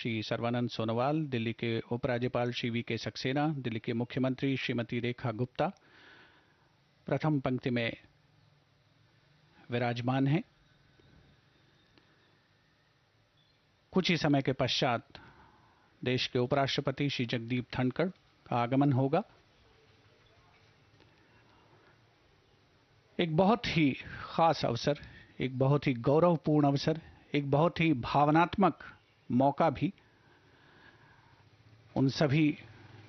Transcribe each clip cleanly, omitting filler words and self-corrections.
श्री सर्बानंद सोनोवाल, दिल्ली के उपराज्यपाल श्री वी के सक्सेना, दिल्ली के मुख्यमंत्री श्रीमती रेखा गुप्ता प्रथम पंक्ति में विराजमान हैं। कुछ ही समय के पश्चात देश के उपराष्ट्रपति श्री जगदीप धनखड़ का आगमन होगा। एक बहुत ही खास अवसर, एक बहुत ही गौरवपूर्ण अवसर, एक बहुत ही भावनात्मक मौका भी उन सभी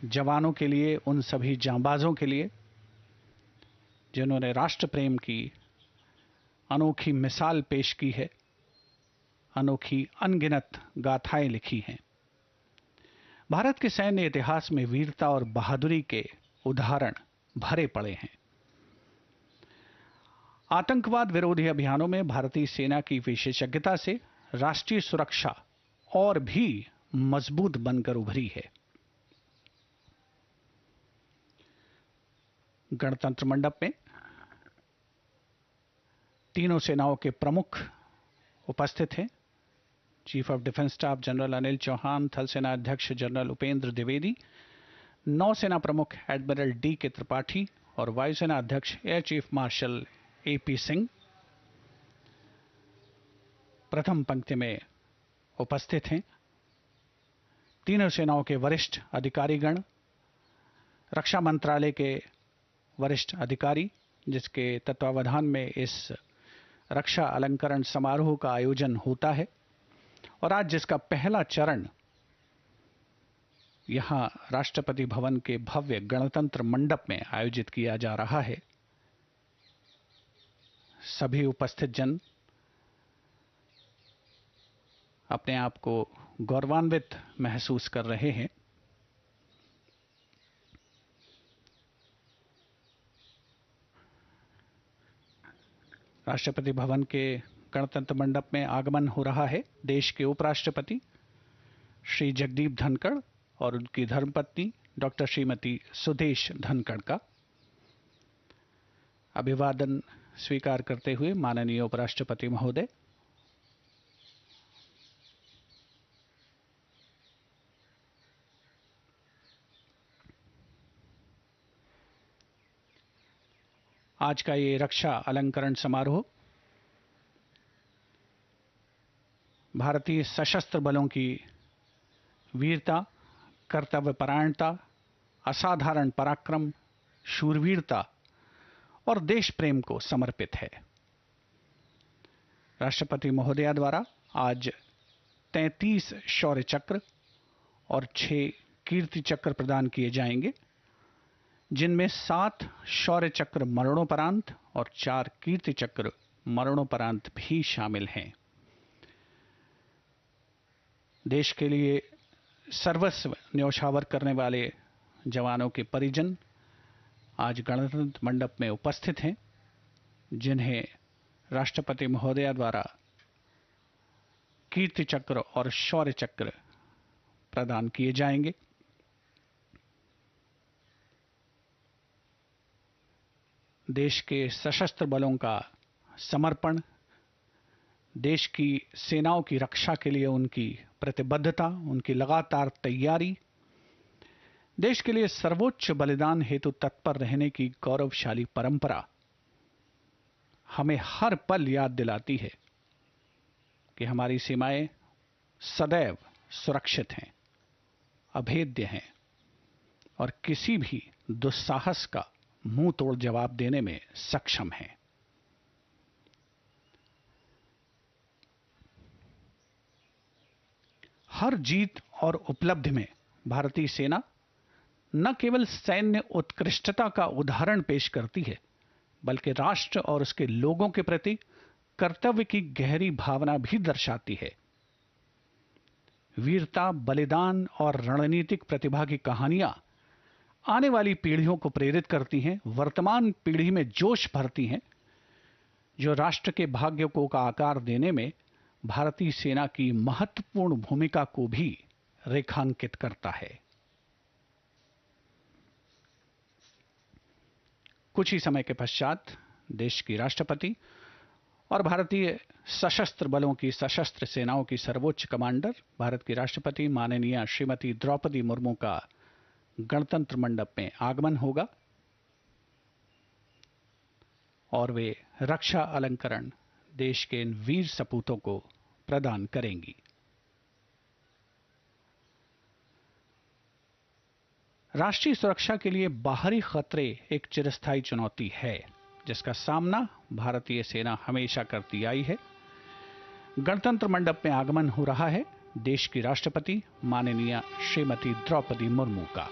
जवानों के लिए, उन सभी जांबाजों के लिए जिन्होंने राष्ट्र प्रेम की अनोखी मिसाल पेश की है, अनोखी अनगिनत गाथाएं लिखी हैं। भारत के सैन्य इतिहास में वीरता और बहादुरी के उदाहरण भरे पड़े हैं। आतंकवाद विरोधी अभियानों में भारतीय सेना की विशेषज्ञता से राष्ट्रीय सुरक्षा और भी मजबूत बनकर उभरी है। गणतंत्र मंडप में तीनों सेनाओं के प्रमुख उपस्थित हैं। Chief of defence staff general Anil Chauhan, थल सेना अध्यक्ष जनरल उपेंद्र द्विवेदी, नौसेना प्रमुख एडमिरल डी के त्रिपाठी और वायुसेना अध्यक्ष air chief marshal AP Singh प्रथम पंक्ति में उपस्थित हैं। तीनों सेनाओं के वरिष्ठ अधिकारीगण, रक्षा मंत्रालय के वरिष्ठ अधिकारी, जिसके तत्वावधान में इस रक्षा अलंकरण समारोह का आयोजन होता है और आज जिसका पहला चरण यहां राष्ट्रपति भवन के भव्य गणतंत्र मंडप में आयोजित किया जा रहा है। सभी उपस्थित जन अपने आप को गौरवान्वित महसूस कर रहे हैं। राष्ट्रपति भवन के गणतंत्र मंडप में आगमन हो रहा है देश के उपराष्ट्रपति श्री जगदीप धनखड़ और उनकी धर्मपत्नी डॉक्टर श्रीमती सुदेश धनखड़ का। अभिवादन स्वीकार करते हुए माननीय उपराष्ट्रपति महोदय आज का ये रक्षा अलंकरण समारोह भारतीय सशस्त्र बलों की वीरता, कर्तव्यपरायणता, असाधारण पराक्रम, शूरवीरता और देश प्रेम को समर्पित है। राष्ट्रपति महोदया द्वारा आज 33 शौर्य चक्र और 6 कीर्ति चक्र प्रदान किए जाएंगे, जिनमें 7 शौर्य चक्र मरणोपरांत और 4 कीर्ति चक्र मरणोपरांत भी शामिल हैं। देश के लिए सर्वस्व न्यौछावर करने वाले जवानों के परिजन आज गणतंत्र मंडप में उपस्थित हैं, जिन्हें राष्ट्रपति महोदया द्वारा कीर्ति चक्र और शौर्य चक्र प्रदान किए जाएंगे। देश के सशस्त्र बलों का समर्पण, देश की सेनाओं की रक्षा के लिए उनकी प्रतिबद्धता, उनकी लगातार तैयारी, देश के लिए सर्वोच्च बलिदान हेतु तत्पर रहने की गौरवशाली परंपरा हमें हर पल याद दिलाती है कि हमारी सीमाएं सदैव सुरक्षित हैं, अभेद्य हैं और किसी भी दुस्साहस का मुंह तोड़ जवाब देने में सक्षम हैं। हर जीत और उपलब्धि में भारतीय सेना न केवल सैन्य उत्कृष्टता का उदाहरण पेश करती है, बल्कि राष्ट्र और उसके लोगों के प्रति कर्तव्य की गहरी भावना भी दर्शाती है। वीरता, बलिदान और रणनीतिक प्रतिभा की कहानियां आने वाली पीढ़ियों को प्रेरित करती हैं, वर्तमान पीढ़ी में जोश भरती हैं, जो राष्ट्र के भाग्य को का आकार देने में भारतीय सेना की महत्वपूर्ण भूमिका को भी रेखांकित करता है। कुछ ही समय के पश्चात देश की राष्ट्रपति और भारतीय सशस्त्र बलों की सशस्त्र सेनाओं की सर्वोच्च कमांडर भारत की राष्ट्रपति माननीय श्रीमती द्रौपदी मुर्मू का गणतंत्र मंडप में आगमन होगा और वे रक्षा अलंकरण देश के इन वीर सपूतों को प्रदान करेंगी। राष्ट्रीय सुरक्षा के लिए बाहरी खतरे एक चिरस्थायी चुनौती है जिसका सामना भारतीय सेना हमेशा करती आई है। गणतंत्र मंडप में आगमन हो रहा है देश की राष्ट्रपति माननीय श्रीमती द्रौपदी मुर्मू का।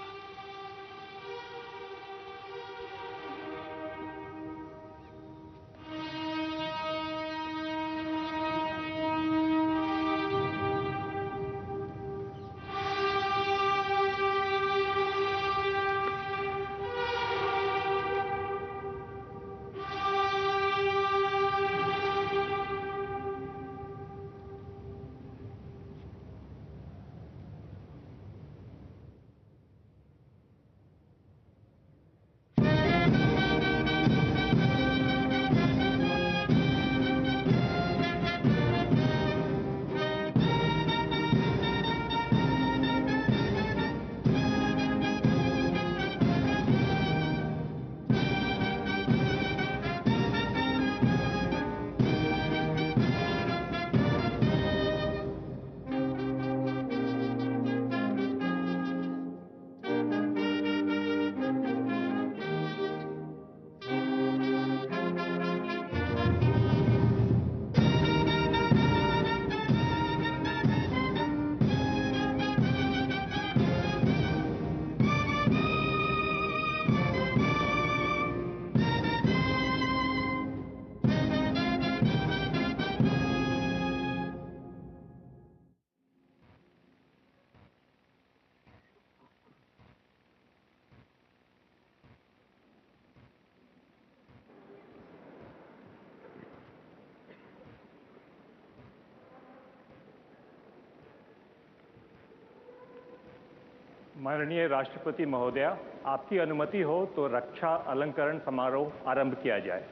माननीय राष्ट्रपति महोदया, आपकी अनुमति हो तो रक्षा अलंकरण समारोह आरंभ किया जाए।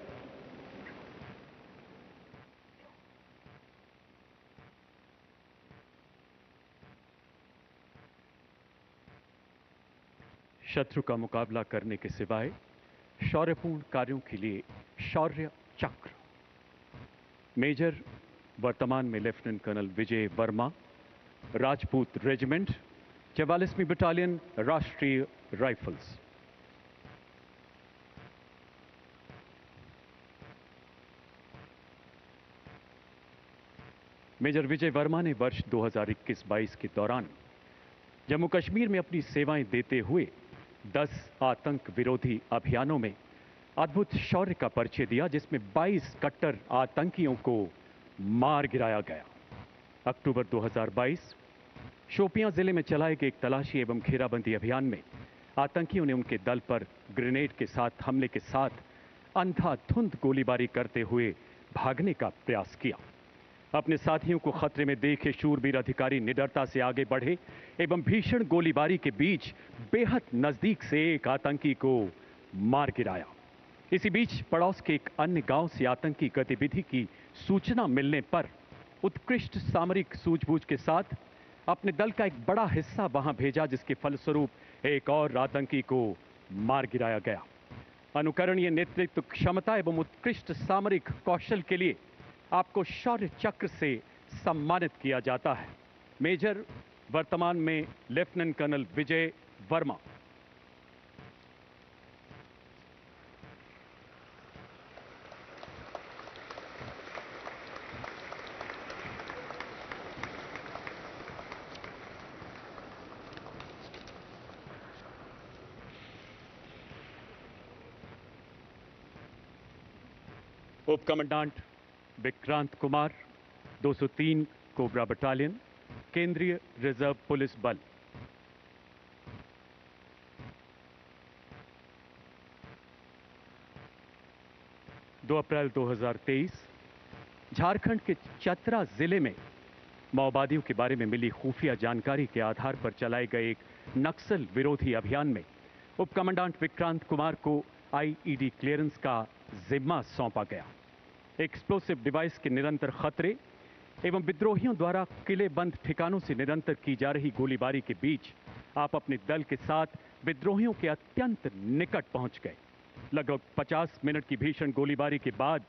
शत्रु का मुकाबला करने के सिवाय शौर्यपूर्ण कार्यों के लिए शौर्य चक्र। मेजर वर्तमान में लेफ्टिनेंट कर्नल विजय Verma, Rajput regiment, 44वीं battalion, Rashtriya rifles. Major विजय वर्मा ने वर्ष 2021-22 के दौरान जम्मू कश्मीर में अपनी सेवाएं देते हुए 10 आतंक विरोधी अभियानों में अद्भुत शौर्य का परिचय दिया, जिसमें 22 कट्टर आतंकियों को मार गिराया गया। अक्टूबर 2022 शोपियां जिले में चलाए गए एक तलाशी एवं घेराबंदी अभियान में आतंकियों ने उनके दल पर ग्रेनेड के साथ हमले के साथ अंधाधुंध गोलीबारी करते हुए भागने का प्रयास किया। अपने साथियों को खतरे में देखे शूरवीर अधिकारी निडरता से आगे बढ़े एवं भीषण गोलीबारी के बीच बेहद नजदीक से एक आतंकी को मार गिराया। इसी बीच पड़ोस के एक अन्य गांव से आतंकी गतिविधि की सूचना मिलने पर उत्कृष्ट सामरिक सूझबूझ के साथ अपने दल का एक बड़ा हिस्सा वहां भेजा, जिसके फलस्वरूप एक और आतंकी को मार गिराया गया। अनुकरणीय नेतृत्व क्षमता एवं उत्कृष्ट सामरिक कौशल के लिए आपको शौर्य चक्र से सम्मानित किया जाता है। मेजर वर्तमान में लेफ्टिनेंट कर्नल विजय वर्मा। उप commandant Vikrant Kumar, 203 cobra battalion, केंद्रीय रिजर्व पुलिस बल। दो अप्रैल 2023 झारखंड के चतरा जिले में माओवादियों के बारे में मिली खुफिया जानकारी के आधार पर चलाए गए एक नक्सल विरोधी अभियान में उप कमांडेंट विक्रांत कुमार को आईईडी क्लियरेंस का जिम्मा सौंपा गया। एक्सप्लोसिव डिवाइस के निरंतर खतरे एवं विद्रोहियों द्वारा किलेबंद ठिकानों से निरंतर की जा रही गोलीबारी के बीच आप अपने दल के साथ विद्रोहियों के अत्यंत निकट पहुंच गए। लगभग 50 मिनट की भीषण गोलीबारी के बाद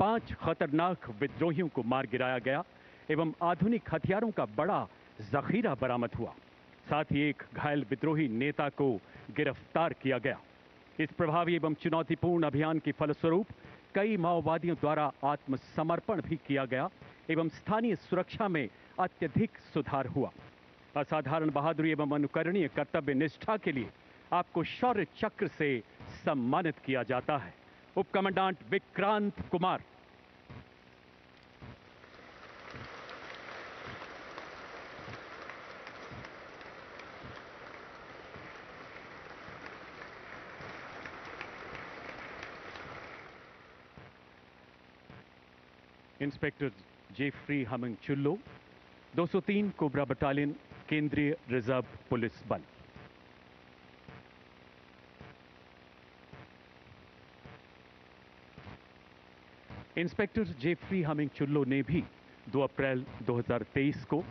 5 खतरनाक विद्रोहियों को मार गिराया गया एवं आधुनिक हथियारों का बड़ा जखीरा बरामद हुआ। साथ ही एक घायल विद्रोही नेता को गिरफ्तार किया गया। इस प्रभावी एवं चुनौतीपूर्ण अभियान के फलस्वरूप कई माओवादियों द्वारा आत्मसमर्पण भी किया गया एवं स्थानीय सुरक्षा में अत्यधिक सुधार हुआ। असाधारण बहादुरी एवं अनुकरणीय कर्तव्य निष्ठा के लिए आपको शौर्य चक्र से सम्मानित किया जाता है। उप commandant Vikrant Kumar. Inspector Jeffrey Hming Chullo, 203 cobra battalion, केंद्रीय रिजर्व पुलिस बल। इंस्पेक्टर जेफ्री हमिंग चुल्लो ने भी 2 अप्रैल 2023 को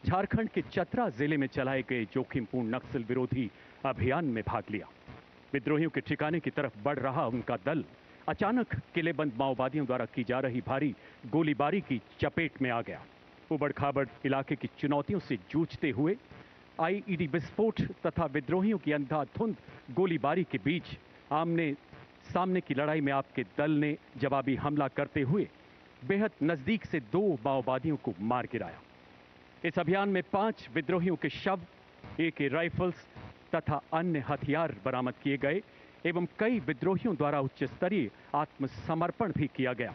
झारखंड के चतरा जिले में चलाए गए जोखिमपूर्ण नक्सल विरोधी अभियान में भाग लिया। विद्रोहियों के ठिकाने की तरफ बढ़ रहा उनका दल अचानक किलेबंद माओवादियों द्वारा की जा रही भारी गोलीबारी की चपेट में आ गया। उबड़ खाबड़ इलाके की चुनौतियों से जूझते हुए आईईडी विस्फोट तथा विद्रोहियों की अंधाधुंध गोलीबारी के बीच आमने सामने की लड़ाई में आपके दल ने जवाबी हमला करते हुए बेहद नजदीक से 2 माओवादियों को मार गिराया। इस अभियान में 5 विद्रोहियों के शव, AK राइफल्स तथा अन्य हथियार बरामद किए गए एवं कई विद्रोहियों द्वारा उच्च स्तरीय आत्मसमर्पण भी किया गया।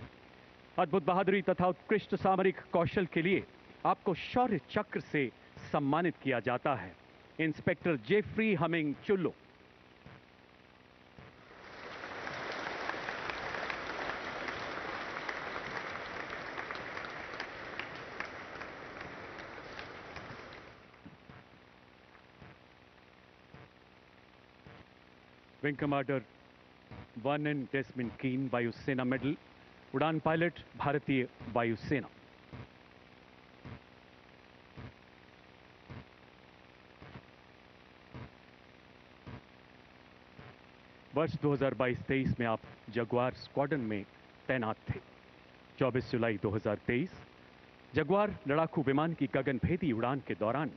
अद्भुत बहादुरी तथा उत्कृष्ट सामरिक कौशल के लिए आपको शौर्य चक्र से सम्मानित किया जाता है। Inspector Jeffrey Hming Chullo. Wing commander Vernon Desmond Keen, वायुसेना मेडल, उड़ान पायलट, भारतीय वायुसेना। वर्ष 2022-23 में आप जगुआर स्क्वाड्रन में तैनात थे। 24 जुलाई 2023 जगुआर लड़ाकू विमान की गगनभेदी उड़ान के दौरान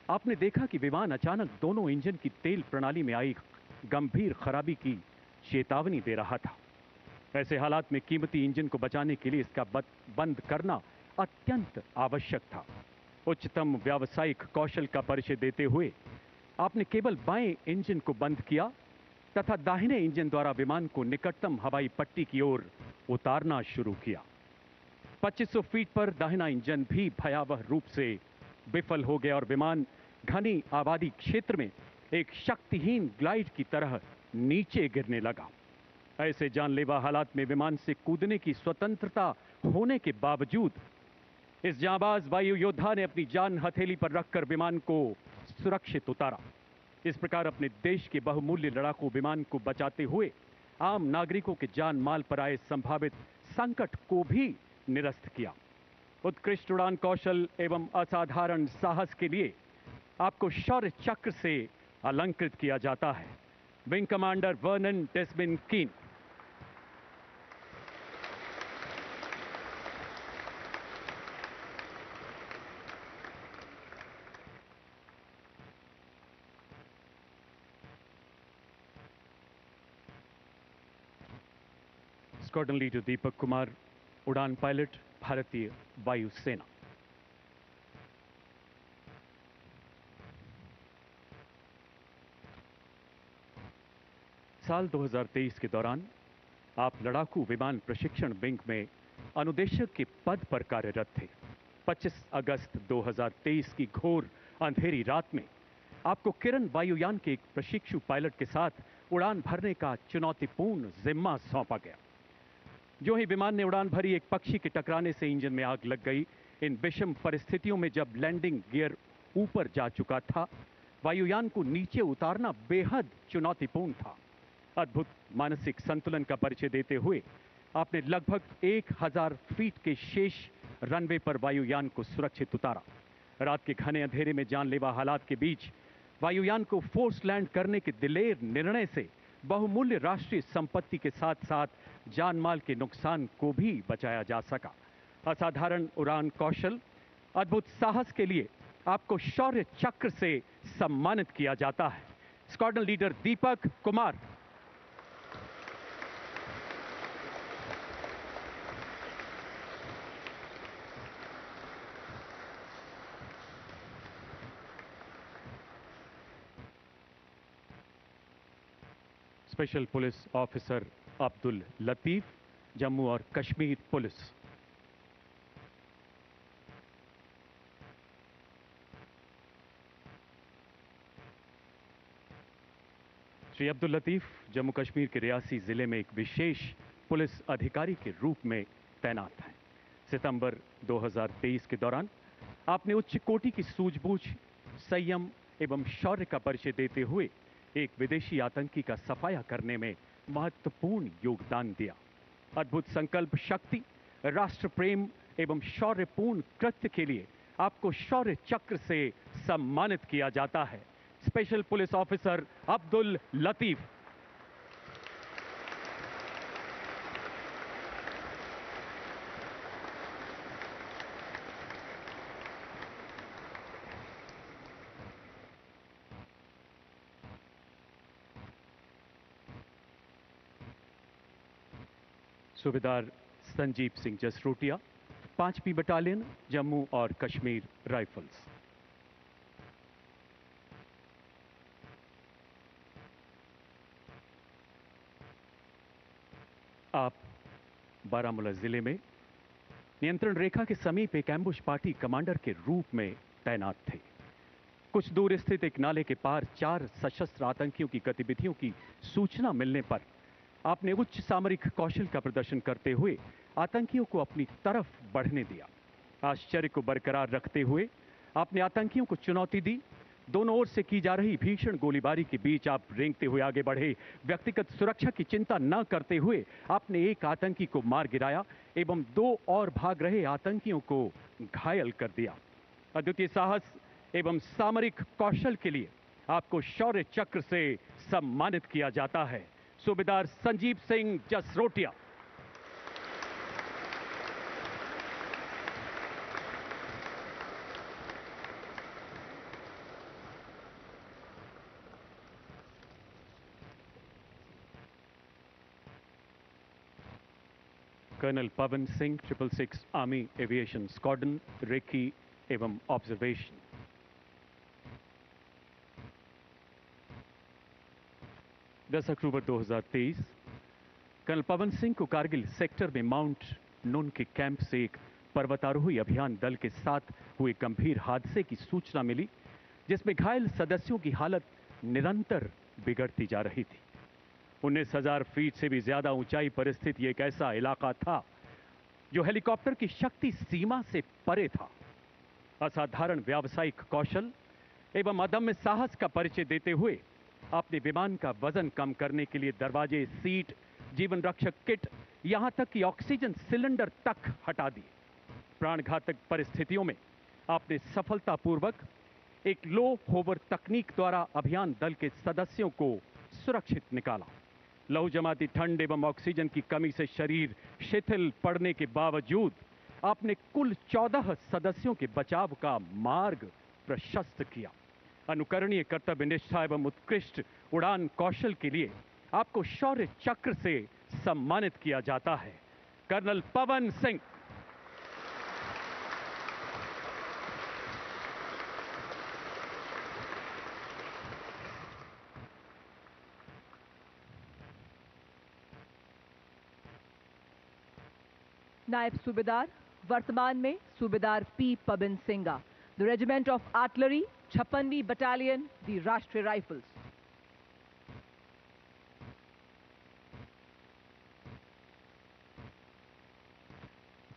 आपने देखा कि विमान अचानक दोनों इंजन की तेल प्रणाली में आई गंभीर खराबी की चेतावनी दे रहा था। ऐसे हालात में कीमती इंजन को बचाने के लिए इसका बंद करना अत्यंत आवश्यक था। उच्चतम व्यावसायिक कौशल का परिचय देते हुए आपने केवल बाएं इंजन को बंद किया तथा दाहिने इंजन द्वारा विमान को निकटतम हवाई पट्टी की ओर उतारना शुरू किया। 2500 फीट पर दाहिना इंजन भी भयावह रूप से विफल हो गया और विमान घनी आबादी क्षेत्र में एक शक्तिहीन ग्लाइड की तरह नीचे गिरने लगा। ऐसे जानलेवा हालात में विमान से कूदने की स्वतंत्रता होने के बावजूद इस जांबाज वायु योद्धा ने अपनी जान हथेली पर रखकर विमान को सुरक्षित उतारा। इस प्रकार अपने देश के बहुमूल्य लड़ाकू विमान को बचाते हुए आम नागरिकों के जान माल पर आए संभावित संकट को भी निरस्त किया। उत्कृष्ट उड़ान कौशल एवं असाधारण साहस के लिए आपको शौर्य चक्र से अलंकृत किया जाता है। विंग कमांडर वर्नन डेस्मंड कीन। स्क्वाड्रन लीडर दीपक कुमार, उड़ान पायलट, भारतीय वायुसेना। साल 2023 के दौरान आप लड़ाकू विमान प्रशिक्षण विंग में अनुदेशक के पद पर कार्यरत थे। 25 अगस्त 2023 की घोर अंधेरी रात में आपको किरण वायुयान के एक प्रशिक्षु पायलट के साथ उड़ान भरने का चुनौतीपूर्ण जिम्मा सौंपा गया। जो ही विमान ने उड़ान भरी, एक पक्षी के टकराने से इंजन में आग लग गई। इन विषम परिस्थितियों में जब लैंडिंग गियर ऊपर जा चुका था, वायुयान को नीचे उतारना बेहद चुनौतीपूर्ण था। अद्भुत मानसिक संतुलन का परिचय देते हुए आपने लगभग 1000 फीट के शेष रनवे पर वायुयान को सुरक्षित उतारा। रात के घने अंधेरे में जानलेवा हालात के बीच वायुयान को फोर्स लैंड करने के दिलेर निर्णय से बहुमूल्य राष्ट्रीय संपत्ति के साथ साथ जानमाल के नुकसान को भी बचाया जा सका। असाधारण उड़ान कौशल, अद्भुत साहस के लिए आपको शौर्य चक्र से सम्मानित किया जाता है। Squadron leader Deepak Kumar. Special police officer Abdul Latif, Jammu और कश्मीर पुलिस। श्री अब्दुल लतीफ जम्मू कश्मीर के रियासी जिले में एक विशेष पुलिस अधिकारी के रूप में तैनात हैं। सितंबर 2023 के दौरान आपने उच्च कोटि की सूझबूझ, संयम एवं शौर्य का परिचय देते हुए एक विदेशी आतंकी का सफाया करने में महत्वपूर्ण योगदान दिया। अद्भुत संकल्प शक्ति, राष्ट्र प्रेम एवं शौर्यपूर्ण कृत्य के लिए आपको शौर्य चक्र से सम्मानित किया जाता है। Special police officer Abdul Latif. सूबेदार संजीव सिंह जसरोटिया, 5वीं बटालियन, जम्मू और कश्मीर राइफल्स। आप बारामूला जिले में नियंत्रण रेखा के समीप एक एम्बुश पार्टी कमांडर के रूप में तैनात थे। कुछ दूर स्थित एक नाले के पार 4 सशस्त्र आतंकियों की गतिविधियों की सूचना मिलने पर आपने उच्च सामरिक कौशल का प्रदर्शन करते हुए आतंकियों को अपनी तरफ बढ़ने दिया। आश्चर्य को बरकरार रखते हुए आपने आतंकियों को चुनौती दी। दोनों ओर से की जा रही भीषण गोलीबारी के बीच आप रेंगते हुए आगे बढ़े। व्यक्तिगत सुरक्षा की चिंता न करते हुए आपने एक आतंकी को मार गिराया एवं 2 और भाग रहे आतंकियों को घायल कर दिया। अद्वितीय साहस एवं सामरिक कौशल के लिए आपको शौर्य चक्र से सम्मानित किया जाता है। Subedar Sanjeev Singh Jasrotia. Colonel Pawan Singh, 666 army aviation squadron, recce एवं ऑब्जर्वेशन। 10 अक्टूबर 2023 कर्नल पवन सिंह को कारगिल सेक्टर में माउंट नून के कैंप से एक पर्वतारोही अभियान दल के साथ हुए गंभीर हादसे की सूचना मिली, जिसमें घायल सदस्यों की हालत निरंतर बिगड़ती जा रही थी। 19,000 फीट से भी ज्यादा ऊंचाई पर स्थित एक ऐसा इलाका था जो हेलीकॉप्टर की शक्ति सीमा से परे था। असाधारण व्यावसायिक कौशल एवं अदम्य साहस का परिचय देते हुए आपने विमान का वजन कम करने के लिए दरवाजे, सीट, जीवन रक्षक किट, यहां तक कि ऑक्सीजन सिलेंडर तक हटा दिए। प्राणघातक परिस्थितियों में आपने सफलतापूर्वक एक लो होवर तकनीक द्वारा अभियान दल के सदस्यों को सुरक्षित निकाला। लहू जमाती ठंड एवं ऑक्सीजन की कमी से शरीर शिथिल पड़ने के बावजूद आपने कुल 14 सदस्यों के बचाव का मार्ग प्रशस्त किया। अनुकरणीय कर्तव्य निष्ठा एवं उत्कृष्ट उड़ान कौशल के लिए आपको शौर्य चक्र से सम्मानित किया जाता है। कर्नल पवन सिंह। नायब सूबेदार, वर्तमान में Subedar P Pawan Singha, the regiment of artillery, 56वीं बटालियन, दी राष्ट्रीय राइफल्स।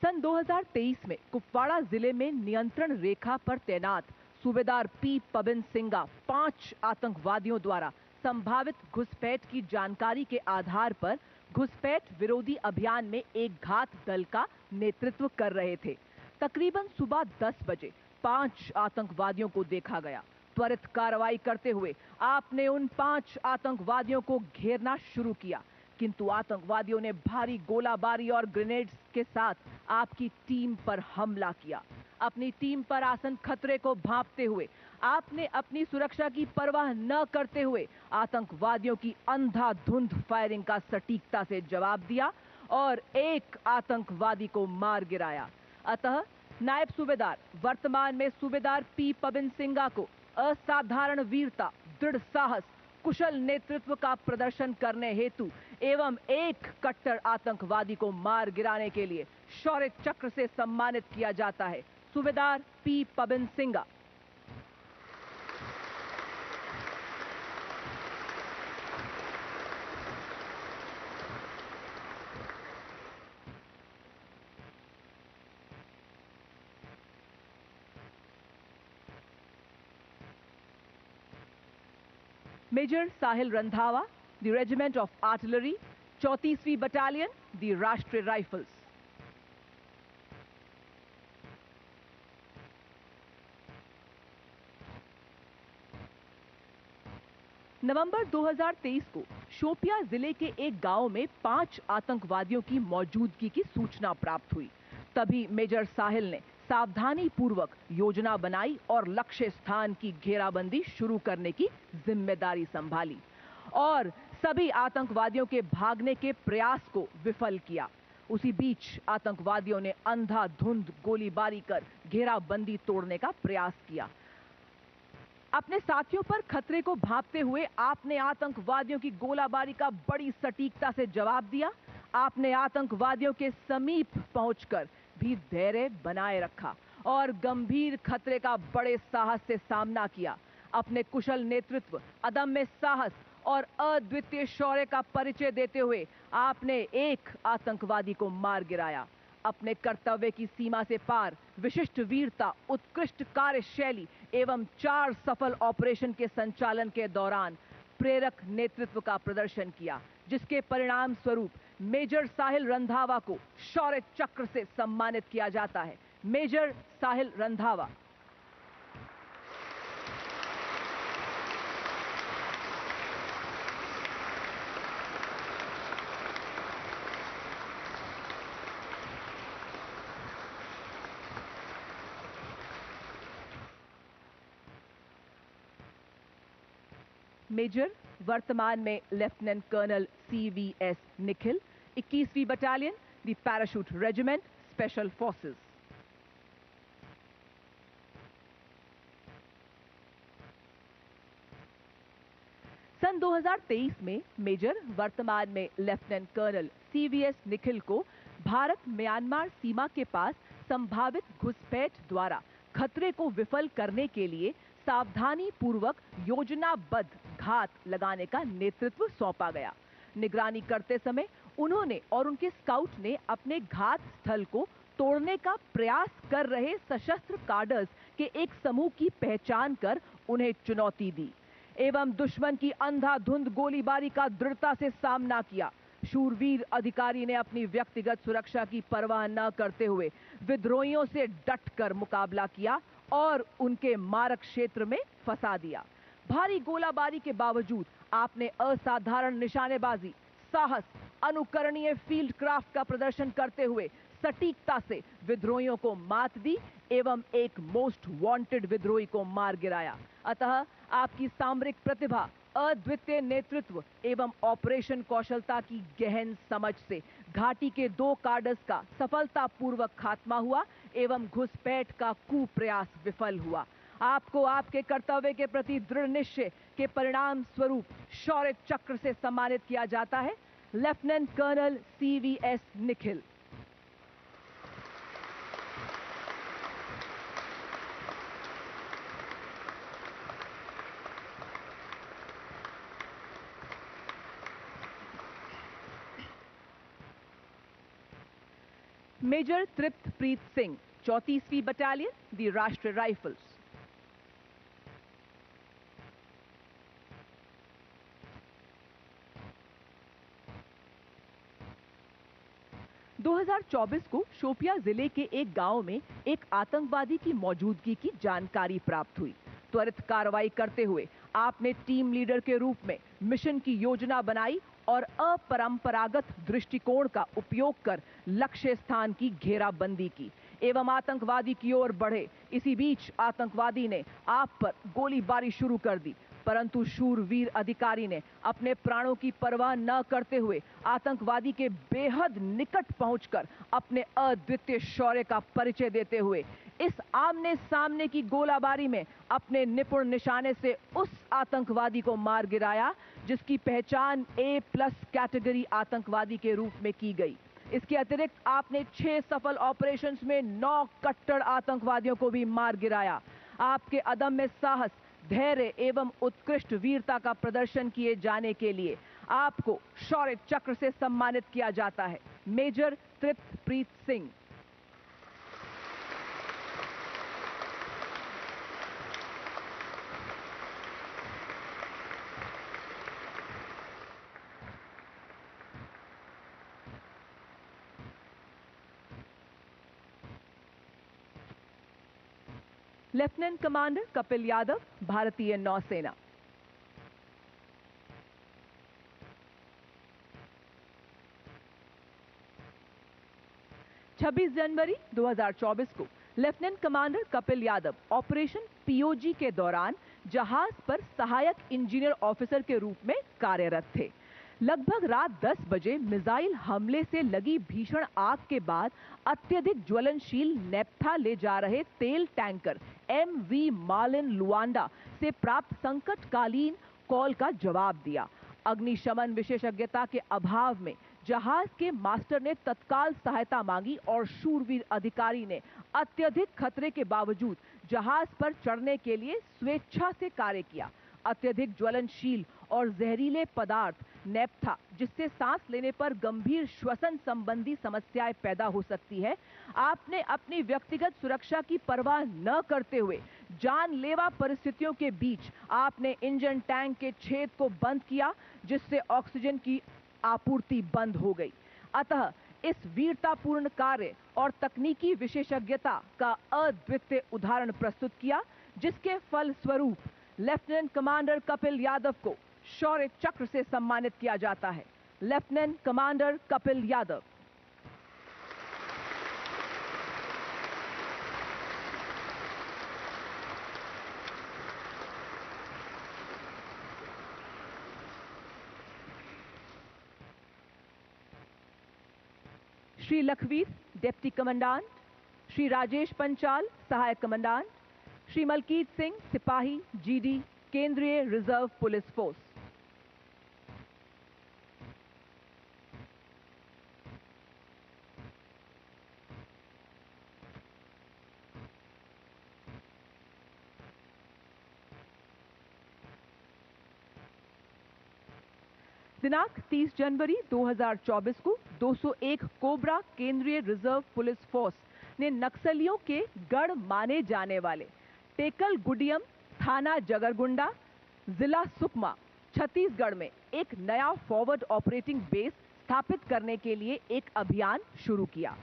सन 2023 में कुपवाड़ा जिले में नियंत्रण रेखा पर तैनात सूबेदार पी पवन सिंगा 5 आतंकवादियों द्वारा संभावित घुसपैठ की जानकारी के आधार पर घुसपैठ विरोधी अभियान में एक घात दल का नेतृत्व कर रहे थे। तकरीबन सुबह 10 बजे 5 आतंकवादियों को देखा गया। त्वरित कार्रवाई करते हुए आपने उन 5 आतंकवादियों को घेरना शुरू किया, किंतु आतंकवादियों ने भारी गोलाबारी और ग्रेनेड्स के साथ आपकी टीम पर हमला किया। अपनी टीम पर आसन खतरे को भांपते हुए आपने अपनी सुरक्षा की परवाह न करते हुए आतंकवादियों की अंधाधुंध फायरिंग का सटीकता से जवाब दिया और एक आतंकवादी को मार गिराया। अतः नायब सूबेदार वर्तमान में सूबेदार पी पबिन सिंघा को असाधारण वीरता, दृढ़ साहस, कुशल नेतृत्व का प्रदर्शन करने हेतु एवं एक कट्टर आतंकवादी को मार गिराने के लिए शौर्य चक्र से सम्मानित किया जाता है। Subedar P Pabin Singha. Major Sahil Randhawa, the regiment of artillery, 34वीं बटालियन, द राष्ट्रीय राइफल्स। नवंबर 2023 को शोपियां जिले के एक गांव में 5 आतंकवादियों की मौजूदगी की सूचना प्राप्त हुई। तभी मेजर साहिल ने सावधानी पूर्वक योजना बनाई और लक्ष्य स्थान की घेराबंदी शुरू करने की जिम्मेदारी संभाली और सभी आतंकवादियों के भागने के प्रयास को विफल किया। उसी बीच आतंकवादियों ने अंधाधुंध गोलीबारी कर घेराबंदी तोड़ने का प्रयास किया। अपने साथियों पर खतरे को भांपते हुए आपने आतंकवादियों की गोलाबारी का बड़ी सटीकता से जवाब दिया। आपने आतंकवादियों के समीप पहुंचकर भी धैर्य बनाए रखा और गंभीर खतरे का बड़े साहस से सामना किया। अपने कुशल नेतृत्व, अदम्य साहस और अद्वितीय शौर्य का परिचय देते हुए आपने एक आतंकवादी को मार गिराया। अपने कर्तव्य की सीमा से पार विशिष्ट वीरता, उत्कृष्ट कार्यशैली एवं 4 सफल ऑपरेशन के संचालन के दौरान प्रेरक नेतृत्व का प्रदर्शन किया, जिसके परिणाम स्वरूप मेजर साहिल रंधावा को शौर्य चक्र से सम्मानित किया जाता है। मेजर साहिल रंधावा। मेजर वर्तमान में लेफ्टिनेंट कर्नल CVS निखिल, 21वीं battalion, the parachute regiment, special forces. सन 2023 में मेजर वर्तमान में लेफ्टिनेंट कर्नल CVS निखिल को भारत म्यांमार सीमा के पास संभावित घुसपैठ द्वारा खतरे को विफल करने के लिए सावधानी पूर्वक योजनाबद्ध घात लगाने का नेतृत्व सौंपा गया। निगरानी करते समय उन्होंने और उनके स्काउट ने अपने घात स्थल को तोड़ने का प्रयास कर रहे सशस्त्र कार्डर्स के एक समूह की पहचान कर उन्हें चुनौती दी एवं दुश्मन की अंधाधुंध गोलीबारी का दृढ़ता से सामना किया। शूरवीर अधिकारी ने अपनी व्यक्तिगत सुरक्षा की परवाह न करते हुए विद्रोहियों से डटकर मुकाबला किया और उनके मारक क्षेत्र में फंसा दिया। भारी गोलाबारी के बावजूद आपने असाधारण निशानेबाजी, साहस, अनुकरणीय फील्ड क्राफ्ट का प्रदर्शन करते हुए सटीकता से विद्रोहियों को मात दी एवं एक मोस्ट वांटेड विद्रोही को मार गिराया। अतः आपकी सामरिक प्रतिभा, अद्वितीय नेतृत्व एवं ऑपरेशन कौशलता की गहन समझ से घाटी के 2 कार्डर्स का सफलतापूर्वक खात्मा हुआ एवं घुसपैठ का कुप्रयास विफल हुआ। आपको आपके कर्तव्य के प्रति दृढ़ निश्चय के परिणाम स्वरूप शौर्य चक्र से सम्मानित किया जाता है। Lieutenant colonel CVS Nikhil. Major Triptpreet Singh, 34वीं बटालियन, द राष्ट्रीय राइफल्स। 2024 को शोपियां जिले के एक गांव में एक आतंकवादी की मौजूदगी की जानकारी प्राप्त हुई। त्वरित कार्रवाई करते हुए आपने टीम लीडर के रूप में मिशन की योजना बनाई और अपरंपरागत दृष्टिकोण का उपयोग कर लक्ष्य स्थान की घेराबंदी की एवं आतंकवादी की ओर बढ़े। इसी बीच आतंकवादी ने आप पर गोलीबारी शुरू कर दी, परंतु शूरवीर अधिकारी ने अपने प्राणों की परवाह न करते हुए आतंकवादी के बेहद निकट पहुंचकर अपने अद्वितीय शौर्य का परिचय देते हुए इस आमने सामने की गोलाबारी में अपने निपुण निशाने से उस आतंकवादी को मार गिराया जिसकी पहचान A+ कैटेगरी आतंकवादी के रूप में की गई। इसके अतिरिक्त आपने 6 सफल ऑपरेशंस में 9 कट्टर आतंकवादियों को भी मार गिराया। आपके अदम्य साहस, धैर्य एवं उत्कृष्ट वीरता का प्रदर्शन किए जाने के लिए आपको शौर्य चक्र से सम्मानित किया जाता है। Major Triptpreet Singh. Lieutenant commander Kapil Yadav, भारतीय नौसेना। छब्बीस जनवरी 2024 को lieutenant commander Kapil Yadav operation POG के दौरान जहाज पर सहायक इंजीनियर ऑफिसर के रूप में कार्यरत थे। लगभग रात 10 बजे मिसाइल हमले से लगी भीषण आग के बाद अत्यधिक ज्वलनशील नेप्था ले जा रहे तेल टैंकर MV मालिन लुआंडा से प्राप्त संकटकालीन कॉल का जवाब दिया। अग्निशमन विशेषज्ञता के अभाव में जहाज के मास्टर ने तत्काल सहायता मांगी और शूरवीर अधिकारी ने अत्यधिक खतरे के बावजूद जहाज पर चढ़ने के लिए स्वेच्छा से कार्य किया। अत्यधिक ज्वलनशील और जहरीले पदार्थ नेप्था, जिससे सांस लेने पर गंभीर श्वसन संबंधी समस्याएं पैदा हो सकती है, आपने अपनी व्यक्तिगत सुरक्षा की परवाह न करते हुए जानलेवा परिस्थितियों के बीच आपने इंजन टैंक के छेद को बंद किया, जिससे ऑक्सीजन की आपूर्ति बंद हो गई। अतः इस वीरतापूर्ण कार्य और तकनीकी विशेषज्ञता का अद्वितीय उदाहरण प्रस्तुत किया, जिसके फल स्वरूप लेफ्टिनेंट कमांडर कपिल यादव को शौर्य चक्र से सम्मानित किया जाता है। Lieutenant commander Kapil Yadav. Shri Lakhvir, deputy commandant. Shri Rajesh Panchal, सहायक कमांडेंट। श्री मलकीत सिंह, सिपाही GD, केंद्रीय रिजर्व पुलिस फोर्स। दिनांक 30 जनवरी 2024 को 201 कोबरा केंद्रीय रिजर्व पुलिस फोर्स ने नक्सलियों के गढ़ माने जाने वाले टेकल गुडियम, थाना जगरगुंडा, जिला सुकमा, छत्तीसगढ़ में एक नया फॉरवर्ड ऑपरेटिंग बेस स्थापित करने के लिए एक अभियान शुरू किया।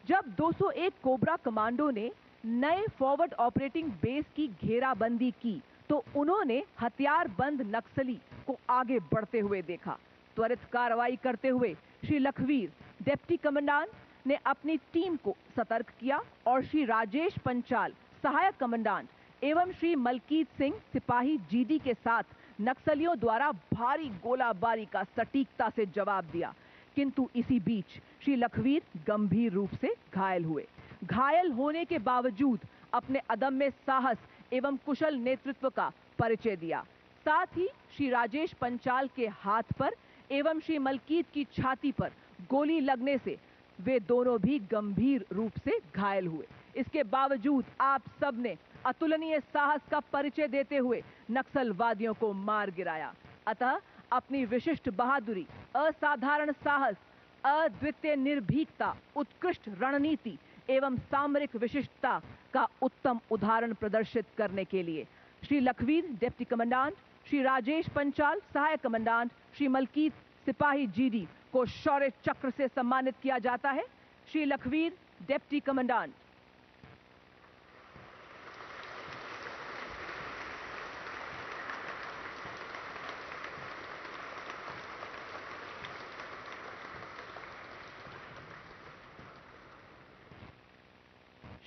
जब 201 कोबरा कमांडो ने नए फॉरवर्ड ऑपरेटिंग बेस की घेराबंदी की तो उन्होंने हथियारबंद नक्सली को आगे बढ़ते हुए देखा। त्वरित कार्रवाई करते हुए श्री लखवीर, डिप्टी कमांडेंट, ने अपनी टीम को सतर्क किया और श्री राजेश पंचाल, सहायक कमांडेंट, एवं श्री मलकीत सिंह, सिपाही GD के साथ नक्सलियों द्वारा भारी गोलाबारी का सटीकता से जवाब दिया। किंतु इसी बीच श्री लखवीर गंभीर रूप से घायल हुए। घायल होने के बावजूद अपने अदम्य साहस एवं कुशल नेतृत्व का परिचय दिया। साथ ही श्री राजेश पंचाल के हाथ पर एवं श्री मलकीत की छाती पर गोली लगने से वे दोनों भी गंभीर रूप से घायल हुए। इसके बावजूद आप सब ने अतुलनीय साहस का परिचय देते हुए नक्सलवादियों को मार गिराया। अतः अपनी विशिष्ट बहादुरी, असाधारण साहस, अद्वितीय निर्भीकता, उत्कृष्ट रणनीति एवं सामरिक विशिष्टता का उत्तम उदाहरण प्रदर्शित करने के लिए श्री लखवीर, डिप्टी कमांडेंट, श्री राजेश पंचाल, सहायक कमांडेंट, श्री मलकीत, सिपाही GD को शौर्य चक्र से सम्मानित किया जाता है। Shri Lakhvir, deputy commandant.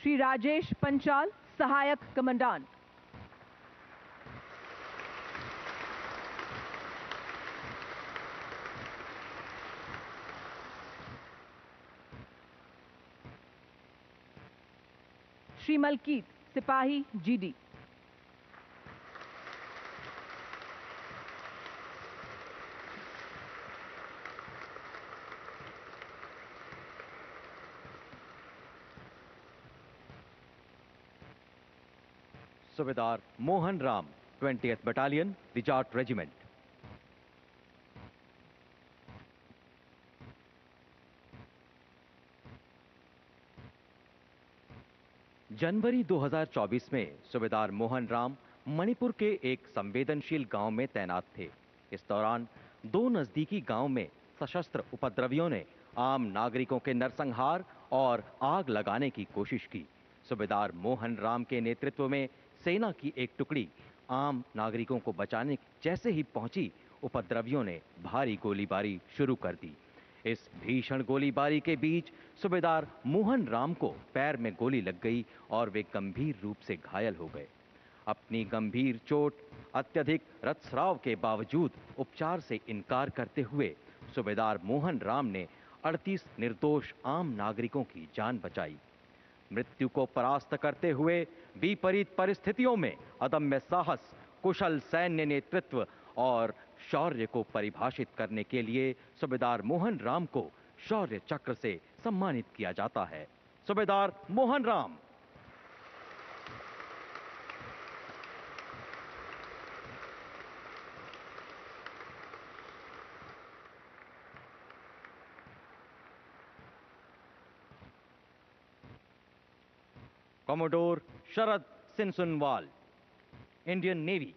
श्री राजेश पंचाल, सहायक कमांडेंट। श्री मलकीत, सिपाही, GD. Subedar Mohan Ram, 20th battalion, the Jat regiment. जनवरी 2024 में सूबेदार मोहन राम मणिपुर के एक संवेदनशील गांव में तैनात थे। इस दौरान दो नजदीकी गांव में सशस्त्र उपद्रवियों ने आम नागरिकों के नरसंहार और आग लगाने की कोशिश की। सूबेदार मोहन राम के नेतृत्व में सेना की एक टुकड़ी आम नागरिकों को बचाने जैसे ही पहुंची, उपद्रवियों ने भारी गोलीबारी शुरू कर दी। इस भीषण गोलीबारी के बीच सूबेदार मोहन राम को पैर में गोली लग गई और वे गंभीर रूप से घायल हो गए। अपनी गंभीर चोट, अत्यधिक रक्तस्राव के बावजूद उपचार से इनकार करते हुए सूबेदार मोहन राम ने 38 निर्दोष आम नागरिकों की जान बचाई। मृत्यु को परास्त करते हुए विपरीत परिस्थितियों में अदम्य साहस, कुशल सैन्य नेतृत्व और शौर्य को परिभाषित करने के लिए सूबेदार मोहन राम को शौर्य चक्र से सम्मानित किया जाता है। सूबेदार मोहन राम। कमोडोर शरद सिनसुनवाल, इंडियन नेवी।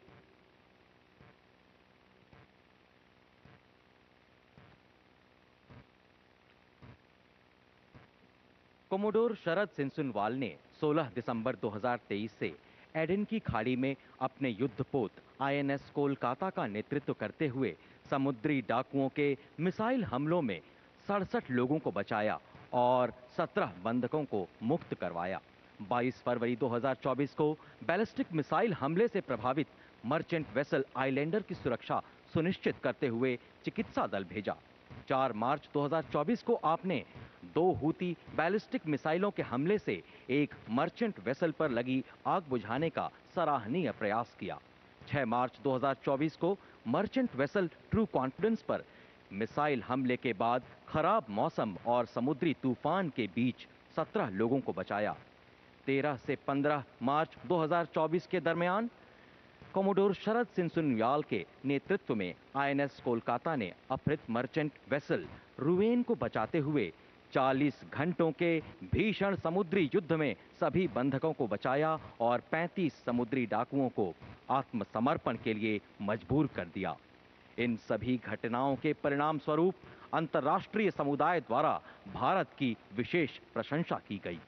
कोमोडोर शरद सिनसुनवाल ने 16 दिसंबर 2023 से एडन की खाड़ी में अपने युद्धपोत INS कोलकाता का नेतृत्व करते हुए समुद्री डाकुओं के मिसाइल हमलों में 67 लोगों को बचाया और 17 बंधकों को मुक्त करवाया। 22 फरवरी 2024 को बैलिस्टिक मिसाइल हमले से प्रभावित मर्चेंट वेसल आइलैंडर की सुरक्षा सुनिश्चित करते हुए चिकित्सा दल भेजा। 4 मार्च 2024 को आपने 2 हूती बैलिस्टिक मिसाइलों के हमले से एक मर्चेंट वेसल पर लगी आग बुझाने का सराहनीय प्रयास किया। 6 मार्च 2024 को मर्चेंट वेसल ट्रू कॉन्फिडेंस पर मिसाइल हमले के बाद खराब मौसम और समुद्री तूफान के बीच 17 लोगों को बचाया। 13 से 15 मार्च 2024 के दरमियान कोमोडोर शरद सिनसुनवाल के नेतृत्व में INS कोलकाता ने अपहृत मर्चेंट वेसल रुवेन को बचाते हुए 40 घंटों के भीषण समुद्री युद्ध में सभी बंधकों को बचाया और 35 समुद्री डाकुओं को आत्मसमर्पण के लिए मजबूर कर दिया। इन सभी घटनाओं के परिणाम स्वरूप अंतर्राष्ट्रीय समुदाय द्वारा भारत की विशेष प्रशंसा की गई।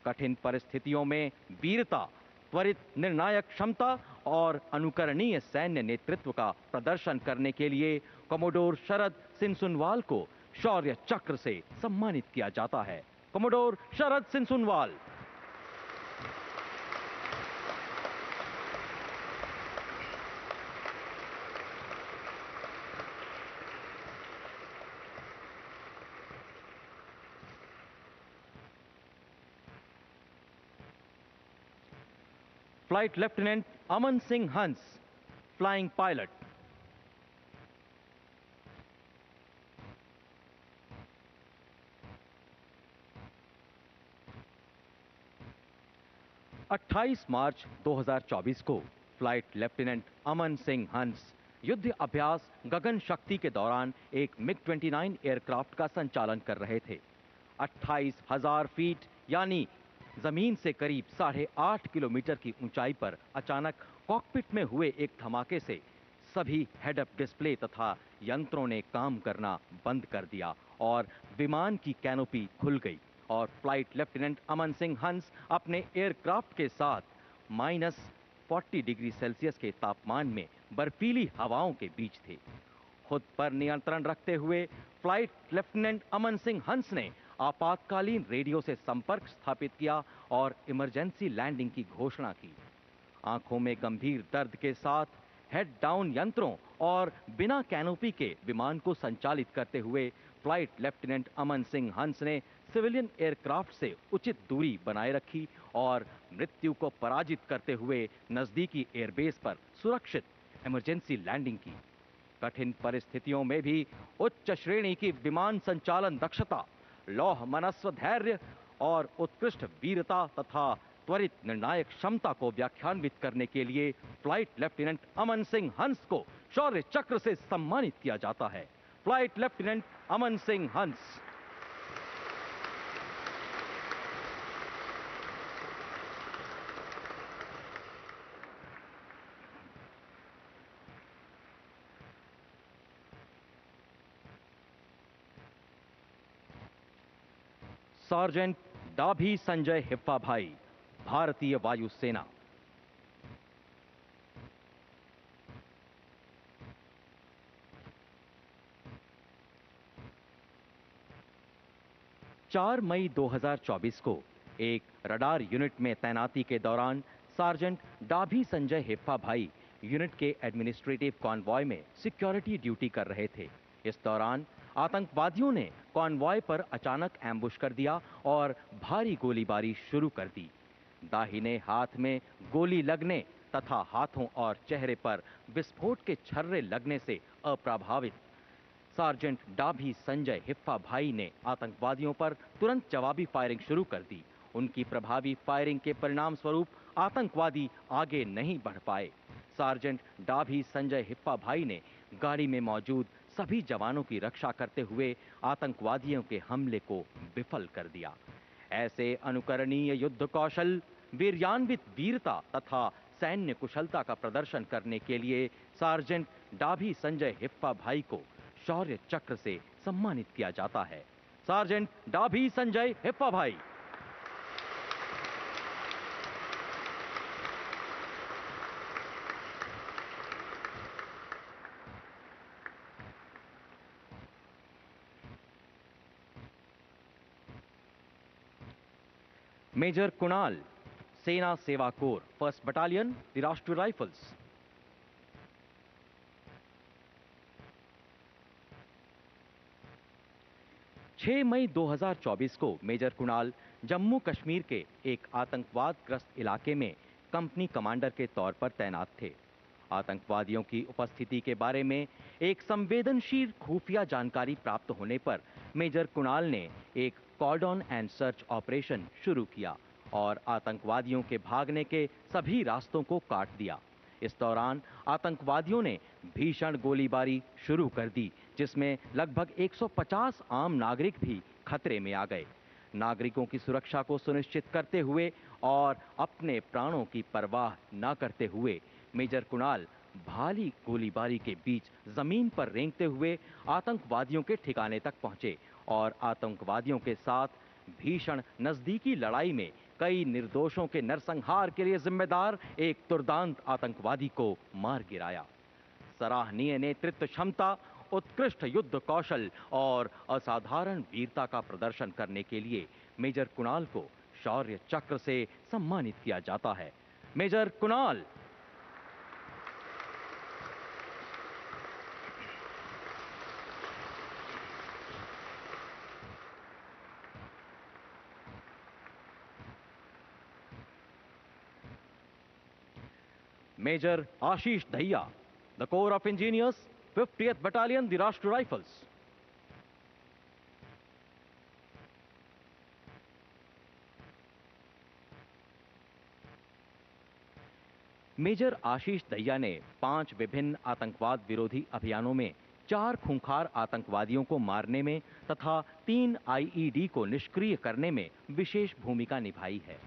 कठिन परिस्थितियों में वीरता, त्वरित निर्णायक क्षमता और अनुकरणीय सैन्य नेतृत्व का प्रदर्शन करने के लिए कोमोडोर शरद सिनसुनवाल को शौर्य चक्र से सम्मानित किया जाता है। कोमोडोर शरद सिनसुनवाल। फ्लाइट लेफ्टिनेंट अमन सिंह हंस, फ्लाइंग पायलट। (28 मार्च 2024 को फ्लाइट लेफ्टिनेंट अमन सिंह हंस युद्ध अभ्यास गगन शक्ति के दौरान एक MiG-29 एयरक्राफ्ट का संचालन कर रहे थे। 28,000 फीट यानी जमीन से करीब 8.5 किलोमीटर की ऊंचाई पर अचानक कॉकपिट में हुए एक धमाके से सभी हेड अप डिस्प्ले तथा यंत्रों ने काम करना बंद कर दिया और विमान की कैनोपी खुल गई और फ्लाइट लेफ्टिनेंट अमन सिंह हंस अपने एयरक्राफ्ट के साथ -40 डिग्री सेल्सियस के तापमान में बर्फीली हवाओं के बीच थे। खुद पर नियंत्रण रखते हुए फ्लाइट लेफ्टिनेंट अमन सिंह हंस ने आपातकालीन रेडियो से संपर्क स्थापित किया और इमरजेंसी लैंडिंग की घोषणा की। आंखों में गंभीर दर्द के साथ हेड डाउन यंत्रों और बिना कैनोपी के विमान को संचालित करते हुए फ्लाइट लेफ्टिनेंट अमन सिंह हंस ने सिविलियन एयरक्राफ्ट से उचित दूरी बनाए रखी और मृत्यु को पराजित करते हुए नजदीकी एयरबेस पर सुरक्षित इमरजेंसी लैंडिंग की। कठिन परिस्थितियों में भी उच्च श्रेणी की विमान संचालन दक्षता, लौह मनस्व धैर्य और उत्कृष्ट वीरता तथा त्वरित निर्णायक क्षमता को व्याख्यान्वित करने के लिए फ्लाइट लेफ्टिनेंट अमन सिंह हंस को शौर्य चक्र से सम्मानित किया जाता है। फ्लाइट लेफ्टिनेंट अमन सिंह हंस। सार्जेंट डाभी संजय हिप्पा भाई, भारतीय वायुसेना। चार मई 2024 को एक रडार यूनिट में तैनाती के दौरान सार्जेंट डाभी संजय हिप्पा भाई यूनिट के एडमिनिस्ट्रेटिव कॉन्वॉय में सिक्योरिटी ड्यूटी कर रहे थे। इस दौरान आतंकवादियों ने कॉन्वॉय पर अचानक एम्बुश कर दिया और भारी गोलीबारी शुरू कर दी। दाहिने हाथ में गोली लगने तथा हाथों और चेहरे पर विस्फोट के छर्रे लगने से अप्रभावित सार्जेंट डाभी संजय हिप्पा भाई ने आतंकवादियों पर तुरंत जवाबी फायरिंग शुरू कर दी। उनकी प्रभावी फायरिंग के परिणाम स्वरूप आतंकवादी आगे नहीं बढ़ पाए। सार्जेंट डाभी संजय हिप्पा भाई ने गाड़ी में मौजूद सभी जवानों की रक्षा करते हुए आतंकवादियों के हमले को विफल कर दिया। ऐसे अनुकरणीय युद्ध कौशल, वीर्यान्वित वीरता तथा सैन्य कुशलता का प्रदर्शन करने के लिए सार्जेंट डाभी संजय हिप्पा भाई को शौर्य चक्र से सम्मानित किया जाता है। सार्जेंट डाभी संजय हिप्पा भाई। मेजर कुणाल, सेना सेवा core, 1st battalion, the Rashtriya rifles. छह मई 2024 को मेजर कुणाल जम्मू कश्मीर के एक आतंकवाद ग्रस्त इलाके में कंपनी कमांडर के तौर पर तैनात थे। आतंकवादियों की उपस्थिति के बारे में एक संवेदनशील खुफिया जानकारी प्राप्त होने पर मेजर कुणाल ने एक कॉर्डन एंड सर्च ऑपरेशन शुरू किया और आतंकवादियों के भागने के सभी रास्तों को काट दिया। इस दौरान आतंकवादियों ने भीषण गोलीबारी शुरू कर दी, जिसमें लगभग 150 आम नागरिक भी खतरे में आ गए। नागरिकों की सुरक्षा को सुनिश्चित करते हुए और अपने प्राणों की परवाह न करते हुए मेजर कुणाल भारी गोलीबारी के बीच जमीन पर रेंगते हुए आतंकवादियों के ठिकाने तक पहुंचे और आतंकवादियों के साथ भीषण नजदीकी लड़ाई में कई निर्दोषों के नरसंहार के लिए जिम्मेदार एक दुर्दांत आतंकवादी को मार गिराया। सराहनीय नेतृत्व क्षमता, उत्कृष्ट युद्ध कौशल और असाधारण वीरता का प्रदर्शन करने के लिए मेजर कुणाल को शौर्य चक्र से सम्मानित किया जाता है। Major Kunal. Major Ashish Dahiya, the corps of engineers, 50th battalion, the Rashtriya rifles. Major Ashish Dahiya ने 5 विभिन्न आतंकवाद विरोधी अभियानों में 4 खूंखार आतंकवादियों को मारने में तथा 3 आईईडी को निष्क्रिय करने में विशेष भूमिका निभाई है।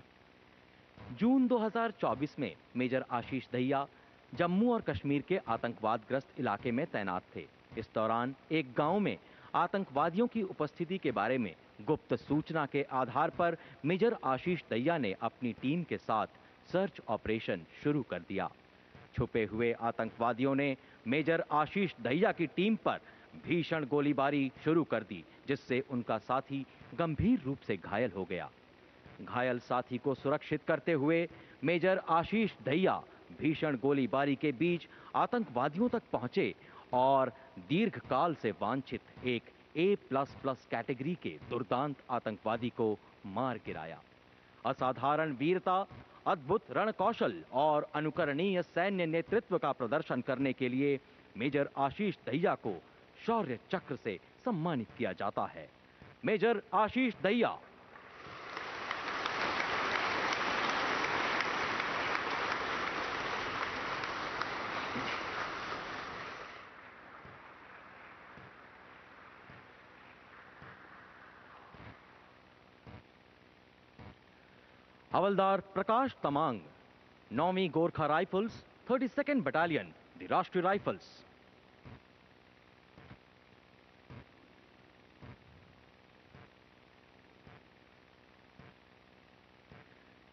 जून 2024 में मेजर आशीष दहिया जम्मू और कश्मीर के आतंकवादग्रस्त इलाके में तैनात थे। इस दौरान एक गांव में आतंकवादियों की उपस्थिति के बारे में गुप्त सूचना के आधार पर मेजर आशीष दहिया ने अपनी टीम के साथ सर्च ऑपरेशन शुरू कर दिया। छुपे हुए आतंकवादियों ने मेजर आशीष दहिया की टीम पर भीषण गोलीबारी शुरू कर दी, जिससे उनका साथी गंभीर रूप से घायल हो गया। घायल साथी को सुरक्षित करते हुए मेजर आशीष दहिया भीषण गोलीबारी के बीच आतंकवादियों तक पहुंचे और दीर्घकाल से वांछित एक A++ कैटेगरी के दुर्दांत आतंकवादी को मार गिराया। असाधारण वीरता, अद्भुत रणकौशल और अनुकरणीय सैन्य नेतृत्व का प्रदर्शन करने के लिए मेजर आशीष दहिया को शौर्य चक्र से सम्मानित किया जाता है। मेजर आशीष दहिया। हवलदार प्रकाश तमांग, 9वीं Gorkha rifles, 32nd battalion, the Rashtriya rifles.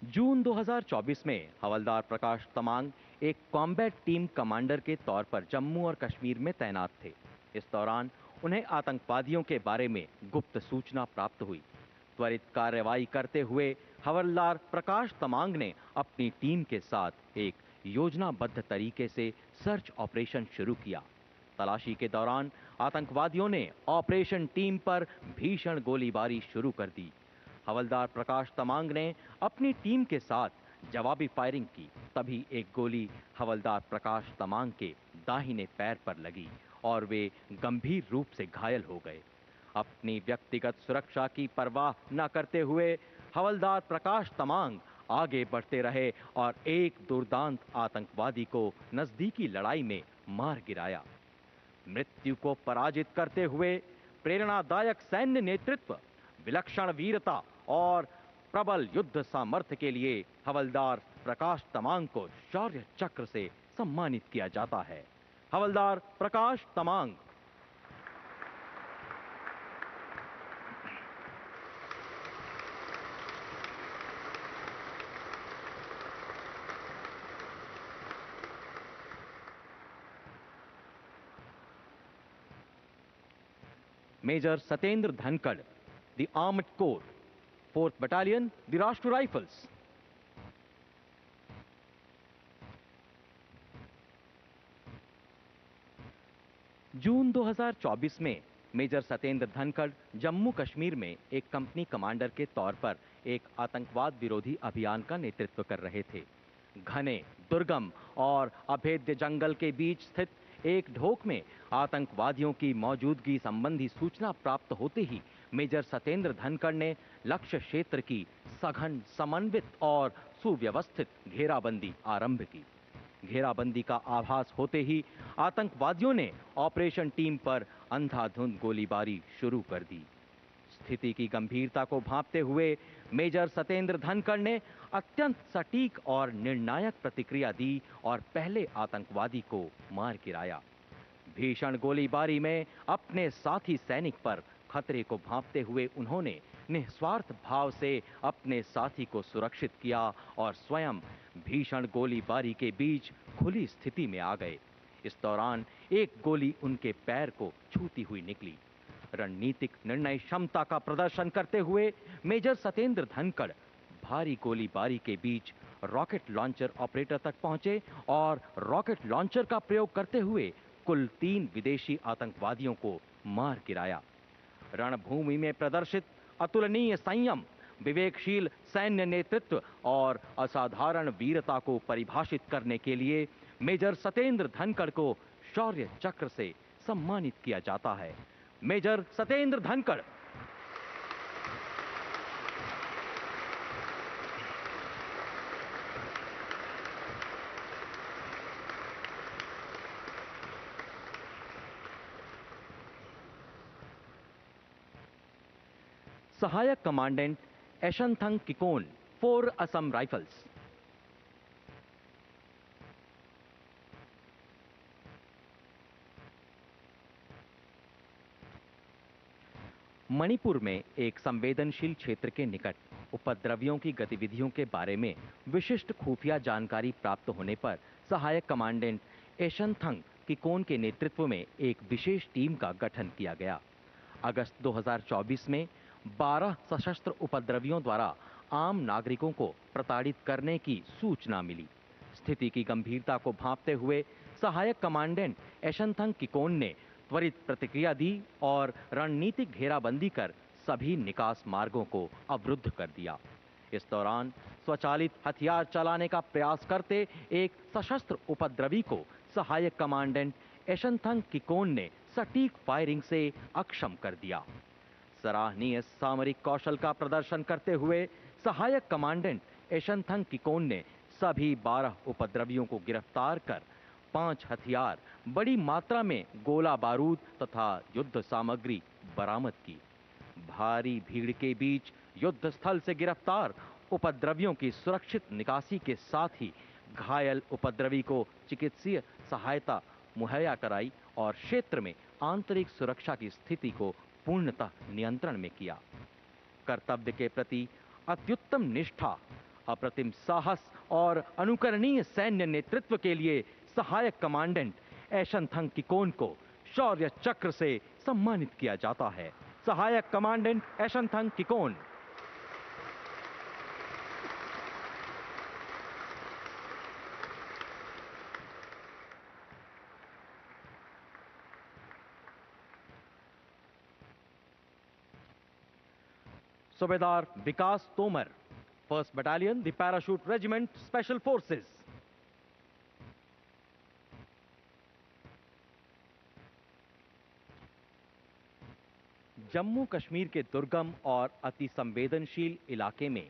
जून 2024 में हवलदार प्रकाश तमांग एक कॉम्बैट टीम कमांडर के तौर पर जम्मू और कश्मीर में तैनात थे। इस दौरान उन्हें आतंकवादियों के बारे में गुप्त सूचना प्राप्त हुई। त्वरित कार्रवाई करते हुए हवलदार प्रकाश तमांग ने अपनी टीम के साथ एक योजनाबद्ध तरीके से सर्च ऑपरेशन शुरू किया। तलाशी के दौरान आतंकवादियों ने ऑपरेशन टीम पर भीषण गोलीबारी शुरू कर दी। हवलदार प्रकाश तमांग ने अपनी टीम के साथ जवाबी फायरिंग की। तभी एक गोली हवलदार प्रकाश तमांग के दाहिने पैर पर लगी और वे गंभीर रूप से घायल हो गए। अपनी व्यक्तिगत सुरक्षा की परवाह न करते हुए हवलदार प्रकाश तमांग आगे बढ़ते रहे और एक दुर्दांत आतंकवादी को नजदीकी लड़ाई में मार गिराया। मृत्यु को पराजित करते हुए प्रेरणादायक सैन्य नेतृत्व, विलक्षण वीरता और प्रबल युद्ध सामर्थ्य के लिए हवलदार प्रकाश तमांग को शौर्य चक्र से सम्मानित किया जाता है। Havildar Prakash Tamang. Major Satendra Dhankhar, the armoured corps, 4th battalion, the Rashtriya rifles. जून 2024 में मेजर सतेंद्र धनखड़ जम्मू कश्मीर में एक कंपनी कमांडर के तौर पर एक आतंकवाद विरोधी अभियान का नेतृत्व कर रहे थे। घने, दुर्गम और अभेद्य जंगल के बीच स्थित एक ढोक में आतंकवादियों की मौजूदगी संबंधी सूचना प्राप्त होते ही मेजर सतेंद्र धनखड़ ने लक्ष्य क्षेत्र की सघन, समन्वित और सुव्यवस्थित घेराबंदी आरंभ की। घेराबंदी का आभास होते ही आतंकवादियों ने ऑपरेशन टीम पर अंधाधुंध गोलीबारी शुरू कर दी। स्थिति की गंभीरता को भांपते हुए मेजर सतेंद्र धनखड़ ने अत्यंत सटीक और निर्णायक प्रतिक्रिया दी और पहले आतंकवादी को मार गिराया। भीषण गोलीबारी में अपने साथी सैनिक पर खतरे को भांपते हुए उन्होंने निस्वार्थ भाव से अपने साथी को सुरक्षित किया और स्वयं भीषण गोलीबारी के बीच खुली स्थिति में आ गए। इस दौरान एक गोली उनके पैर को छूती हुई निकली। रणनीतिक निर्णय क्षमता का प्रदर्शन करते हुए मेजर सतेंद्र धनखड़ भारी गोलीबारी के बीच रॉकेट लॉन्चर ऑपरेटर तक पहुंचे और रॉकेट लॉन्चर का प्रयोग करते हुए कुल 3 विदेशी आतंकवादियों को मार गिराया। रणभूमि में प्रदर्शित अतुलनीय संयम, विवेकशील सैन्य नेतृत्व और असाधारण वीरता को परिभाषित करने के लिए मेजर सतेंद्र धनखड़ को शौर्य चक्र से सम्मानित किया जाता है। मेजर सतेंद्र धनखड़। सहायक कमांडेंट एशंथंग किकोन, 4 असम राइफल्स। मणिपुर में एक संवेदनशील क्षेत्र के निकट उपद्रवियों की गतिविधियों के बारे में विशिष्ट खुफिया जानकारी प्राप्त होने पर सहायक कमांडेंट एशनथंग किकोन के नेतृत्व में एक विशेष टीम का गठन किया गया। अगस्त 2024 में 12 सशस्त्र उपद्रवियों द्वारा आम नागरिकों को प्रताड़ित करने की सूचना मिली। स्थिति की गंभीरता को भांपते हुए सहायक कमांडेंट एशनथंग किकोन ने त्वरित प्रतिक्रिया दी और रणनीतिक घेराबंदी कर सभी निकास मार्गों को अवरुद्ध कर दिया। इस दौरान स्वचालित हथियार चलाने का प्रयास करते एक सशस्त्र उपद्रवी को सहायक कमांडेंट एशनथंग किकोन ने सटीक फायरिंग से अक्षम कर दिया। सराहनीय सामरिक कौशल का प्रदर्शन करते हुए सहायक कमांडेंट एशनथंग किकोन ने सभी 12 उपद्रवियों को गिरफ्तार कर 5 हथियार, बड़ी मात्रा में गोला बारूद तथा युद्ध सामग्री बरामद की। भारी भीड़ के बीच युद्ध स्थल से गिरफ्तार उपद्रवियों की सुरक्षित निकासी के साथ ही घायल उपद्रवी को चिकित्सीय सहायता मुहैया कराई और क्षेत्र में आंतरिक सुरक्षा की स्थिति को पूर्णतः नियंत्रण में किया। कर्तव्य के प्रति अत्युत्तम निष्ठा, अप्रतिम साहस और अनुकरणीय सैन्य नेतृत्व के लिए सहायक कमांडेंट एशनथंग किकोन को शौर्य चक्र से सम्मानित किया जाता है। सहायक कमांडेंट एशनथंग किकोन। सूबेदार विकास Tomar, 1st Battalion, the Parachute Regiment, Special Forces। Jammu Kashmir के दुर्गम और अति संवेदनशील इलाके में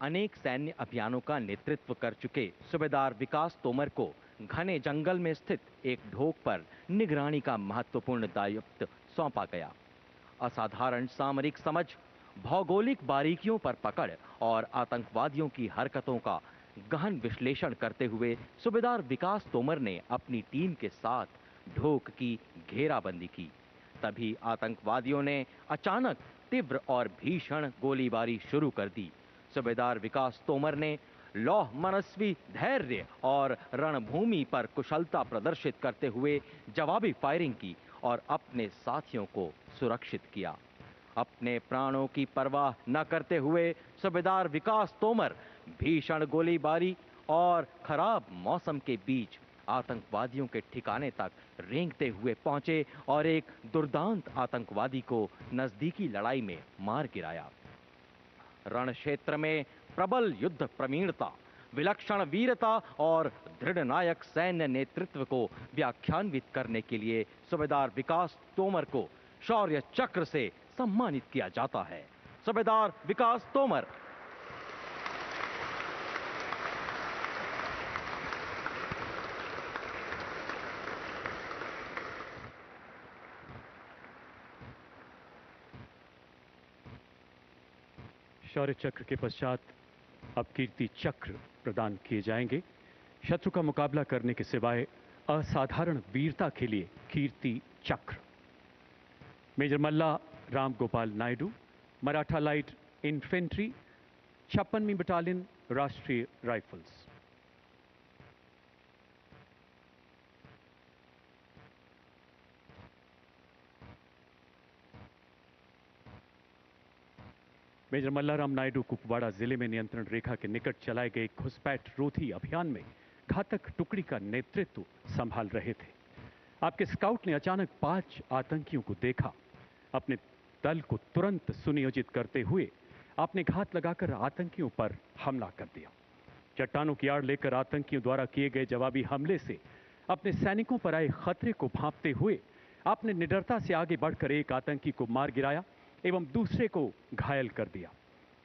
अनेक सैन्य अभियानों का नेतृत्व कर चुके सूबेदार विकास तोमर को घने जंगल में स्थित एक ढोक पर निगरानी का महत्वपूर्ण दायित्व सौंपा गया। असाधारण सामरिक समझ, भौगोलिक बारीकियों पर पकड़ और आतंकवादियों की हरकतों का गहन विश्लेषण करते हुए सूबेदार विकास तोमर ने अपनी टीम के साथ ढोक की घेराबंदी की। तभी आतंकवादियों ने अचानक तीव्र और भीषण गोलीबारी शुरू कर दी। सूबेदार विकास तोमर ने लौह मनस्वी धैर्य और रणभूमि पर कुशलता प्रदर्शित करते हुए जवाबी फायरिंग की और अपने साथियों को सुरक्षित किया। अपने प्राणों की परवाह न करते हुए सूबेदार विकास तोमर भीषण गोलीबारी और खराब मौसम के बीच आतंकवादियों के ठिकाने तक रेंगते हुए पहुंचे और एक दुर्दांत आतंकवादी को नजदीकी लड़ाई में मार गिराया। रण क्षेत्र में प्रबल युद्ध प्रवीणता, विलक्षण वीरता और दृढ़ नायक सैन्य नेतृत्व को व्याख्यान्वित करने के लिए सूबेदार विकास तोमर को शौर्य चक्र से सम्मानित किया जाता है। सूबेदार विकास तोमर। शौर्य चक्र के पश्चात अब कीर्ति चक्र प्रदान किए जाएंगे। शत्रु का मुकाबला करने के सिवाय असाधारण वीरता के लिए Kirti Chakra. Major Malla Ram Gopal Naidu, Maratha light infantry, 56वीं battalion, Rashtriya rifles. Major Mallaram Naidu Kupwara जिले में नियंत्रण रेखा के निकट चलाए गए घुसपैठ रोधी अभियान में घातक टुकड़ी का नेतृत्व संभाल रहे थे। आपके स्काउट ने अचानक 5 आतंकियों को देखा। अपने दल को तुरंत सुनियोजित करते हुए आपने घात लगाकर आतंकियों पर हमला कर दिया। चट्टानों की आड़ लेकर आतंकियों द्वारा किए गए जवाबी हमले से अपने सैनिकों पर आए खतरे को भांपते हुए आपने निडरता से आगे बढ़कर एक आतंकी को मार गिराया एवं दूसरे को घायल कर दिया।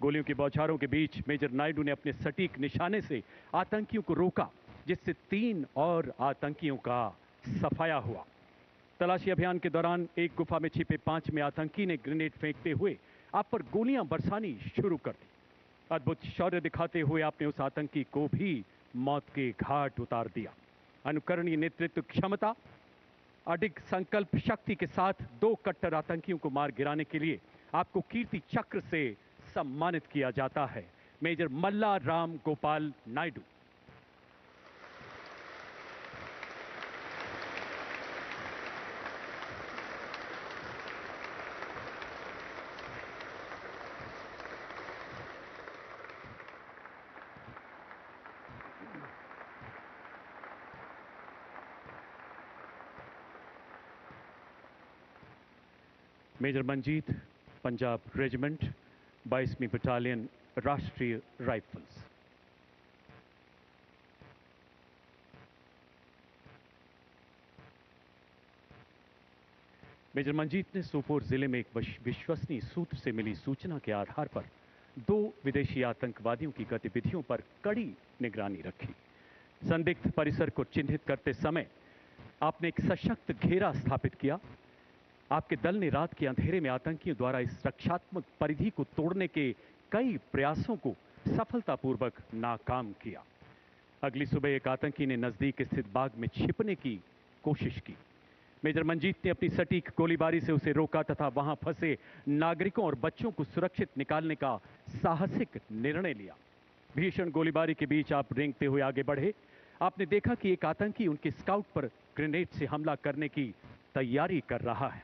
गोलियों की बौछारों के बीच मेजर नायडू ने अपने सटीक निशाने से आतंकियों को रोका, जिससे 3 और आतंकियों का सफाया हुआ। तलाशी अभियान के दौरान एक गुफा में छिपे 5वें आतंकी ने ग्रेनेड फेंकते हुए आप पर गोलियां बरसानी शुरू कर दी। अद्भुत शौर्य दिखाते हुए आपने उस आतंकी को भी मौत के घाट उतार दिया। अनुकरणीय नेतृत्व क्षमता, अडिग संकल्प शक्ति के साथ 2 कट्टर आतंकियों को मार गिराने के लिए आपको कीर्ति चक्र से सम्मानित किया जाता है। Major Malla Ram Gopal Naidu. Major Manjeet, Punjab regiment, 22वीं battalion, Rashtriya rifles. Major Manjeet ने सोपोर जिले में एक विश्वसनीय सूत्र से मिली सूचना के आधार पर 2 विदेशी आतंकवादियों की गतिविधियों पर कड़ी निगरानी रखी। संदिग्ध परिसर को चिन्हित करते समय आपने एक सशक्त घेरा स्थापित किया। आपके दल ने रात के अंधेरे में आतंकियों द्वारा इस रक्षात्मक परिधि को तोड़ने के कई प्रयासों को सफलतापूर्वक नाकाम किया। अगली सुबह एक आतंकी ने नजदीक स्थित बाग में छिपने की कोशिश की। मेजर मंजीत ने अपनी सटीक गोलीबारी से उसे रोका तथा वहां फंसे नागरिकों और बच्चों को सुरक्षित निकालने का साहसिक निर्णय लिया। भीषण गोलीबारी के बीच आप रेंगते हुए आगे बढ़े। आपने देखा कि एक आतंकी उनके स्काउट पर ग्रेनेड से हमला करने की तैयारी कर रहा है।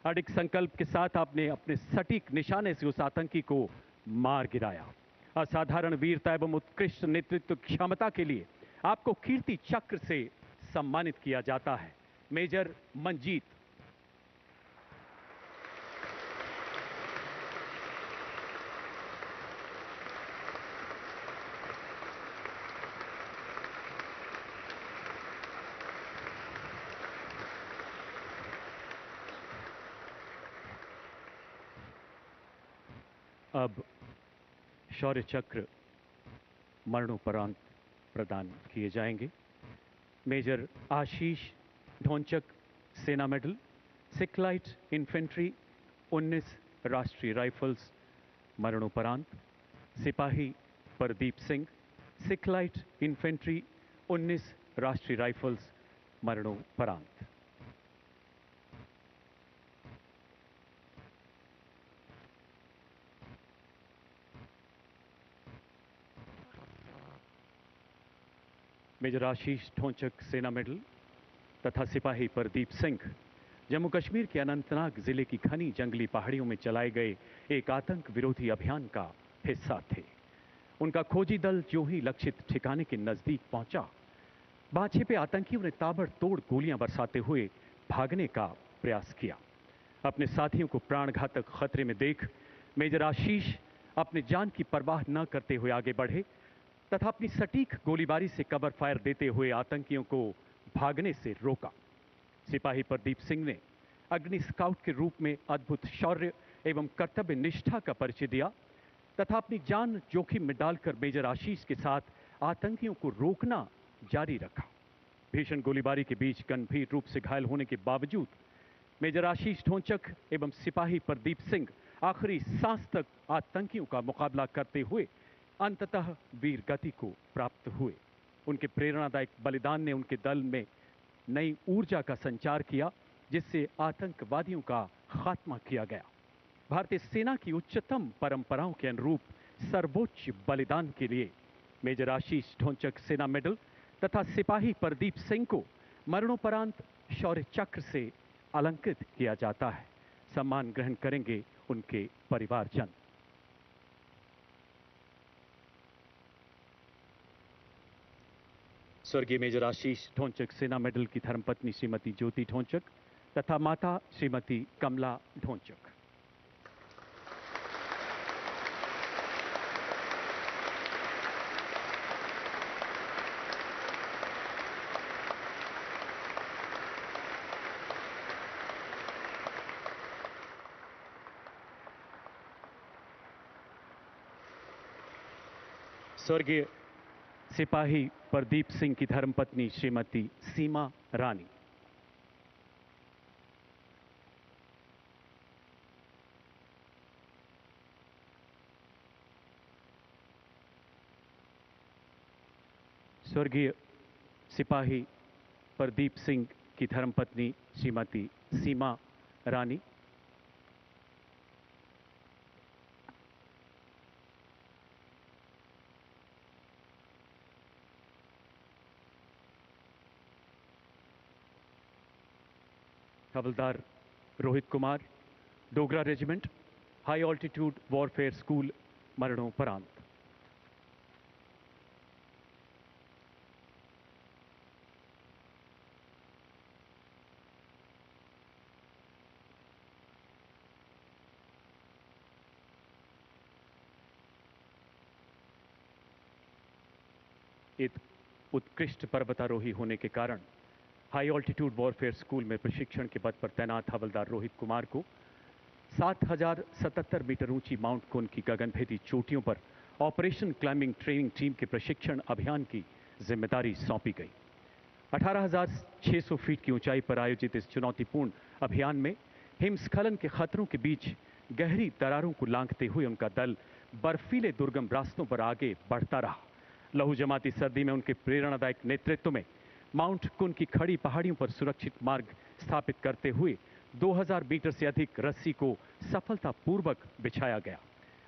अडिग संकल्प के साथ आपने अपने सटीक निशाने से उस आतंकी को मार गिराया। असाधारण वीरता एवं उत्कृष्ट नेतृत्व क्षमता के लिए आपको कीर्ति चक्र से सम्मानित किया जाता है। मेजर मंजीत। अब शौर्य चक्र मरणोपरांत प्रदान किए जाएंगे। मेजर आशीष ढोंचक, सेना मेडल, सिखलाइट इन्फेंट्री, 19 राष्ट्रीय राइफल्स, मरणोपरांत। सिपाही प्रदीप सिंह, सिखलाइट इन्फेंट्री, 19 राष्ट्रीय राइफल्स, मरणोपरांत। मेजर आशीष ढोंचक, सेना मेडल तथा सिपाही प्रदीप सिंह जम्मू कश्मीर के अनंतनाग जिले की घनी जंगली पहाड़ियों में चलाए गए एक आतंक विरोधी अभियान का हिस्सा थे। उनका खोजी दल जो ही लक्षित ठिकाने के नजदीक पहुंचा, बाछे पे आतंकियों ने ताबड़तोड़ गोलियां बरसाते हुए भागने का प्रयास किया। अपने साथियों को प्राणघातक खतरे में देख मेजर आशीष अपने जान की परवाह न करते हुए आगे बढ़े तथा अपनी सटीक गोलीबारी से कवर फायर देते हुए आतंकियों को भागने से रोका। सिपाही प्रदीप सिंह ने अग्नि स्काउट के रूप में अद्भुत शौर्य एवं कर्तव्य निष्ठा का परिचय दिया तथा अपनी जान जोखिम में डालकर मेजर आशीष के साथ आतंकियों को रोकना जारी रखा। भीषण गोलीबारी के बीच गंभीर रूप से घायल होने के बावजूद मेजर आशीष ढोंचक एवं सिपाही प्रदीप सिंह आखिरी सांस तक आतंकियों का मुकाबला करते हुए अंततः वीर गति को प्राप्त हुए। उनके प्रेरणादायक बलिदान ने उनके दल में नई ऊर्जा का संचार किया, जिससे आतंकवादियों का खात्मा किया गया। भारतीय सेना की उच्चतम परंपराओं के अनुरूप सर्वोच्च बलिदान के लिए मेजर आशीष ढोंचक, सेना मेडल तथा सिपाही प्रदीप सिंह को मरणोपरांत शौर्य चक्र से अलंकृत किया जाता है। सम्मान ग्रहण करेंगे उनके परिवारजन। स्वर्गीय मेजर आशीष ढोंचक, सेना मेडल की धर्मपत्नी श्रीमती ज्योति ढोंचक तथा माता श्रीमती कमला ढोंचक। स्वर्गीय सिपाही प्रदीप सिंह की धर्मपत्नी श्रीमती सीमा रानी। स्वर्गीय सिपाही प्रदीप सिंह की धर्मपत्नी Shrimati Seema Rani. Havildar Rohit Kumar, Dogra regiment, high altitude warfare school, मरणोपरांत। एक उत्कृष्ट पर्वतारोही होने के कारण हाई ऑल्टीट्यूड वॉरफेयर स्कूल में प्रशिक्षण के पद पर तैनात हवलदार रोहित कुमार को 7077 मीटर ऊंची माउंट कून की गगनभेदी चोटियों पर ऑपरेशन क्लाइंबिंग ट्रेनिंग टीम के प्रशिक्षण अभियान की जिम्मेदारी सौंपी गई। 18,600 फीट की ऊंचाई पर आयोजित इस चुनौतीपूर्ण अभियान में हिमस्खलन के खतरों के बीच गहरी दरारों को लांघते हुए उनका दल बर्फीले दुर्गम रास्तों पर आगे बढ़ता रहा। लहू जमाती सर्दी में उनके प्रेरणादायक नेतृत्व में माउंट कुन की खड़ी पहाड़ियों पर सुरक्षित मार्ग स्थापित करते हुए 2000 मीटर से अधिक रस्सी को सफलतापूर्वक बिछाया गया।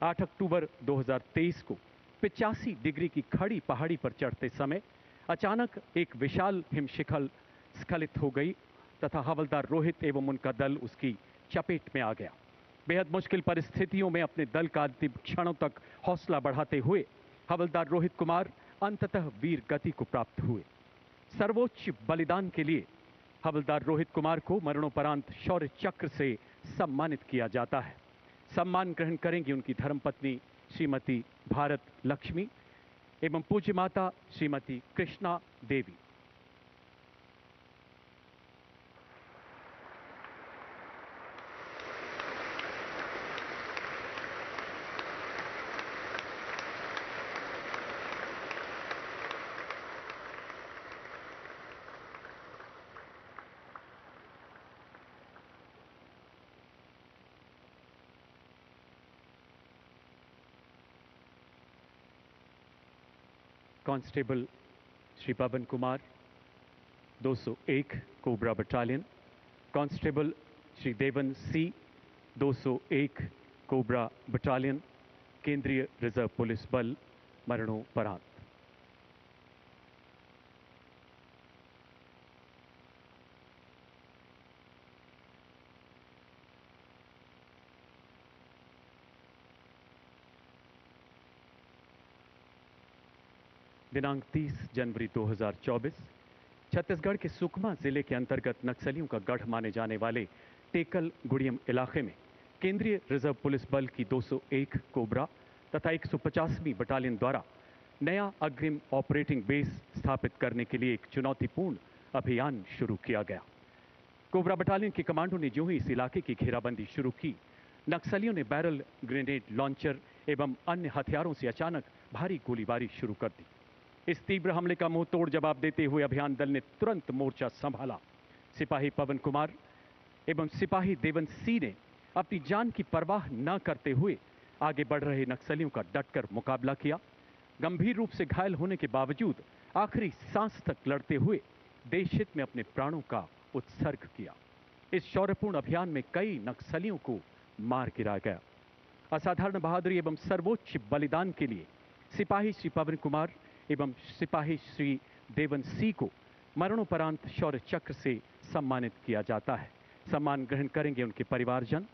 8 अक्टूबर 2023 को 85 डिग्री की खड़ी पहाड़ी पर चढ़ते समय अचानक एक विशाल हिमशिखर स्खलित हो गई तथा हवलदार रोहित एवं उनका दल उसकी चपेट में आ गया। बेहद मुश्किल परिस्थितियों में अपने दल का अंतिम क्षणों तक हौसला बढ़ाते हुए हवलदार रोहित कुमार अंततः वीर गति को प्राप्त हुए। सर्वोच्च बलिदान के लिए हवलदार रोहित कुमार को मरणोपरांत शौर्य चक्र से सम्मानित किया जाता है। सम्मान ग्रहण करेंगी उनकी धर्मपत्नी श्रीमती भारत लक्ष्मी एवं पूज्य माता Shrimati Krishna Devi. Constable Shri Pawan Kumar 201 cobra battalion, constable Shri Devan C 201 cobra battalion, केंद्रीय रिजर्व पुलिस बल, मरणोपरांत। दिनांक 30 जनवरी 2024 छत्तीसगढ़ के सुकमा जिले के अंतर्गत नक्सलियों का गढ़ माने जाने वाले टेकल गुड़ियम इलाके में केंद्रीय रिजर्व पुलिस बल की 201 कोबरा तथा 150वीं बटालियन द्वारा नया अग्रिम ऑपरेटिंग बेस स्थापित करने के लिए एक चुनौतीपूर्ण अभियान शुरू किया गया। कोबरा बटालियन के कमांडो ने जो ही इस इलाके की घेराबंदी शुरू की, नक्सलियों ने बैरल ग्रेनेड लॉन्चर एवं अन्य हथियारों से अचानक भारी गोलीबारी शुरू कर दी। इस तीव्र हमले का मुंह तोड़ जवाब देते हुए अभियान दल ने तुरंत मोर्चा संभाला। सिपाही पवन कुमार एवं सिपाही देवन सी ने अपनी जान की परवाह न करते हुए आगे बढ़ रहे नक्सलियों का डटकर मुकाबला किया। गंभीर रूप से घायल होने के बावजूद आखिरी सांस तक लड़ते हुए देश हित में अपने प्राणों का उत्सर्ग किया। इस शौर्यपूर्ण अभियान में कई नक्सलियों को मार गिराया गया। असाधारण बहादुरी एवं सर्वोच्च बलिदान के लिए सिपाही श्री पवन कुमार एवं सिपाही श्री देवन सी को मरणोपरांत शौर्य चक्र से सम्मानित किया जाता है। सम्मान ग्रहण करेंगे उनके परिवारजन।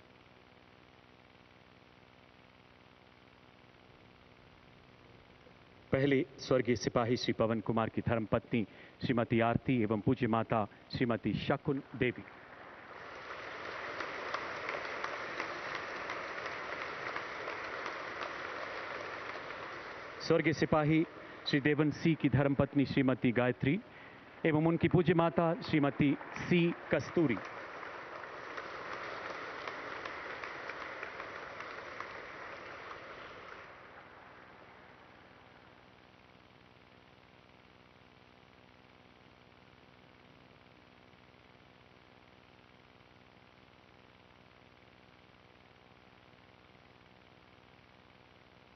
पहले स्वर्गीय सिपाही श्री पवन कुमार की धर्मपत्नी श्रीमती आरती एवं पूज्य माता श्रीमती शकुन देवी। स्वर्गीय सिपाही श्री देवन सी की धर्मपत्नी श्रीमती गायत्री एवं उनकी पूज्य माता श्रीमती सी कस्तूरी।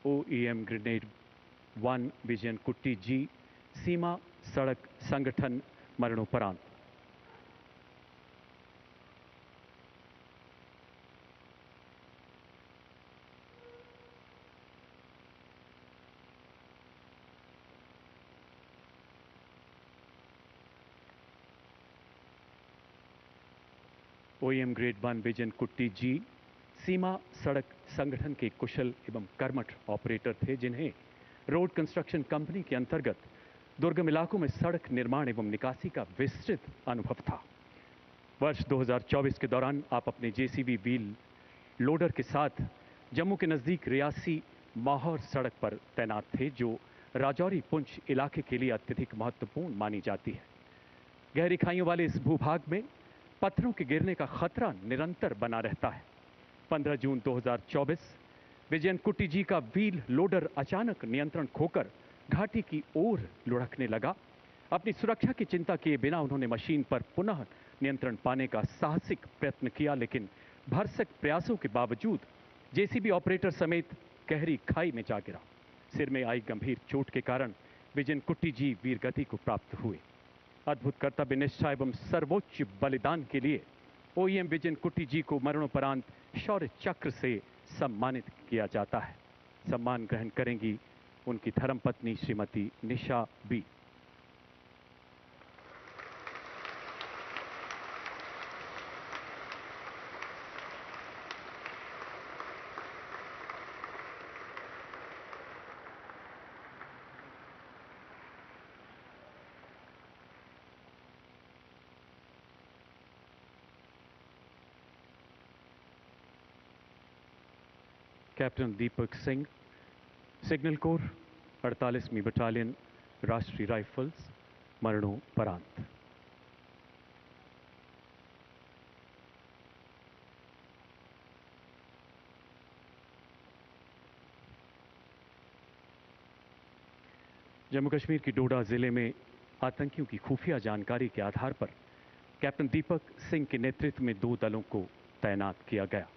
OEM ग्रेनेड 1 विजयन कुट्टी जी, सीमा सड़क संगठन, मरणोपरांत। OEM ग्रेड 1 विजन कुट्टी जी सीमा सड़क संगठन के कुशल एवं कर्मठ ऑपरेटर थे, जिन्हें रोड कंस्ट्रक्शन कंपनी के अंतर्गत दुर्गम इलाकों में सड़क निर्माण एवं निकासी का विस्तृत अनुभव था। वर्ष 2024 के दौरान आप अपने जेसीबी व्हील लोडर के साथ जम्मू के नजदीक रियासी माहौर सड़क पर तैनात थे, जो राजौरी पुंछ इलाके के लिए अत्यधिक महत्वपूर्ण मानी जाती है। गहरी खाइयों वाले इस भूभाग में पत्थरों के गिरने का खतरा निरंतर बना रहता है। 15 जून 2024 विजयन कुट्टी जी का व्हील लोडर अचानक नियंत्रण खोकर घाटी की ओर लुढ़कने लगा। अपनी सुरक्षा की चिंता किए बिना उन्होंने मशीन पर पुनः नियंत्रण पाने का साहसिक प्रयत्न किया, लेकिन भरसक प्रयासों के बावजूद जेसीबी ऑपरेटर समेत गहरी खाई में जा गिरा। सिर में आई गंभीर चोट के कारण विजयन कुट्टी जी वीरगति को प्राप्त हुए। अद्भुत कर्तव्य निष्ठा एवं सर्वोच्च बलिदान के लिए OEM विजयन कुट्टी जी को मरणोपरांत शौर्य चक्र से सम्मानित किया जाता है। सम्मान ग्रहण करेंगी उनकी धर्मपत्नी श्रीमती निशा B. Captain Deepak Singh, signal corps 48वीं battalion Rashtriya rifles, मरणोपरांत। जम्मू कश्मीर की डोडा जिले में आतंकियों की खुफिया जानकारी के आधार पर कैप्टन दीपक सिंह के नेतृत्व में 2 दलों को तैनात किया गया।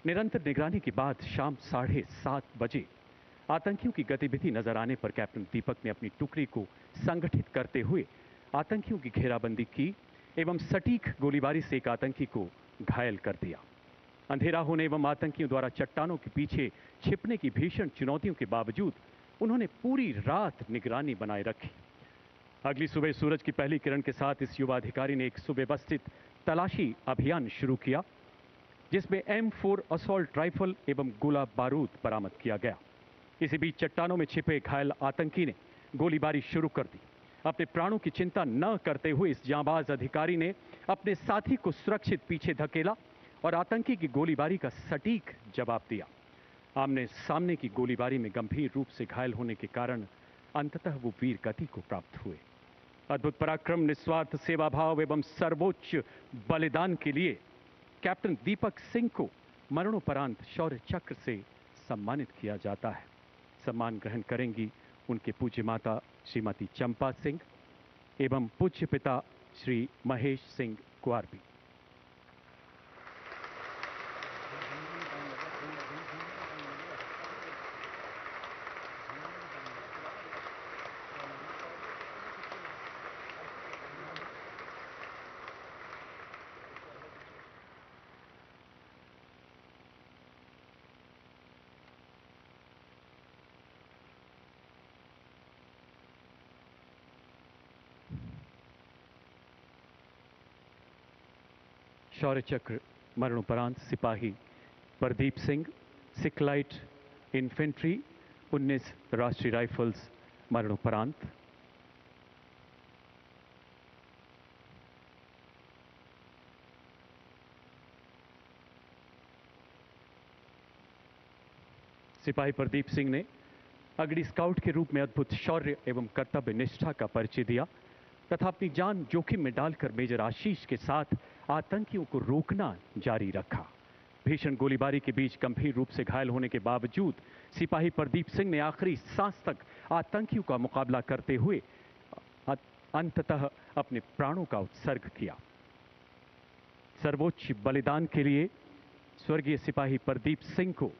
निरंतर निगरानी के बाद शाम 7:30 बजे आतंकियों की गतिविधि नजर आने पर कैप्टन दीपक ने अपनी टुकड़ी को संगठित करते हुए आतंकियों की घेराबंदी की एवं सटीक गोलीबारी से एक आतंकी को घायल कर दिया। अंधेरा होने एवं आतंकियों द्वारा चट्टानों के पीछे छिपने की भीषण चुनौतियों के बावजूद उन्होंने पूरी रात निगरानी बनाए रखी। अगली सुबह सूरज की पहली किरण के साथ इस युवा अधिकारी ने एक सुव्यवस्थित तलाशी अभियान शुरू किया, जिसमें M4 असॉल्ट राइफल एवं गोला बारूद बरामद किया गया। इसी बीच चट्टानों में छिपे घायल आतंकी ने गोलीबारी शुरू कर दी। अपने प्राणों की चिंता न करते हुए इस जांबाज अधिकारी ने अपने साथी को सुरक्षित पीछे धकेला और आतंकी की गोलीबारी का सटीक जवाब दिया। आमने सामने की गोलीबारी में गंभीर रूप से घायल होने के कारण अंततः वो वीर गति को प्राप्त हुए। अद्भुत पराक्रम, निस्वार्थ सेवा भाव एवं सर्वोच्च बलिदान के लिए कैप्टन दीपक सिंह को मरणोपरांत शौर्य चक्र से सम्मानित किया जाता है। सम्मान ग्रहण करेंगी उनके पूज्य माता श्रीमती चंपा सिंह एवं पूज्य पिता श्री महेश सिंह कुआरबी। शौर्य चक्र मरणोपरांत सिपाही प्रदीप सिंह, सिखलाइट इन्फेंट्री 19 राष्ट्रीय राइफल्स, मरणोपरांत। सिपाही प्रदीप सिंह ने अगड़ी स्काउट के रूप में अद्भुत शौर्य एवं कर्तव्य निष्ठा का परिचय दिया तथा अपनी जान जोखिम में डालकर मेजर आशीष के साथ आतंकियों को रोकना जारी रखा। भीषण गोलीबारी के बीच गंभीर रूप से घायल होने के बावजूद सिपाही प्रदीप सिंह ने आखिरी सांस तक आतंकियों का मुकाबला करते हुए अंततः अपने प्राणों का उत्सर्ग किया। सर्वोच्च बलिदान के लिए स्वर्गीय सिपाही प्रदीप सिंह को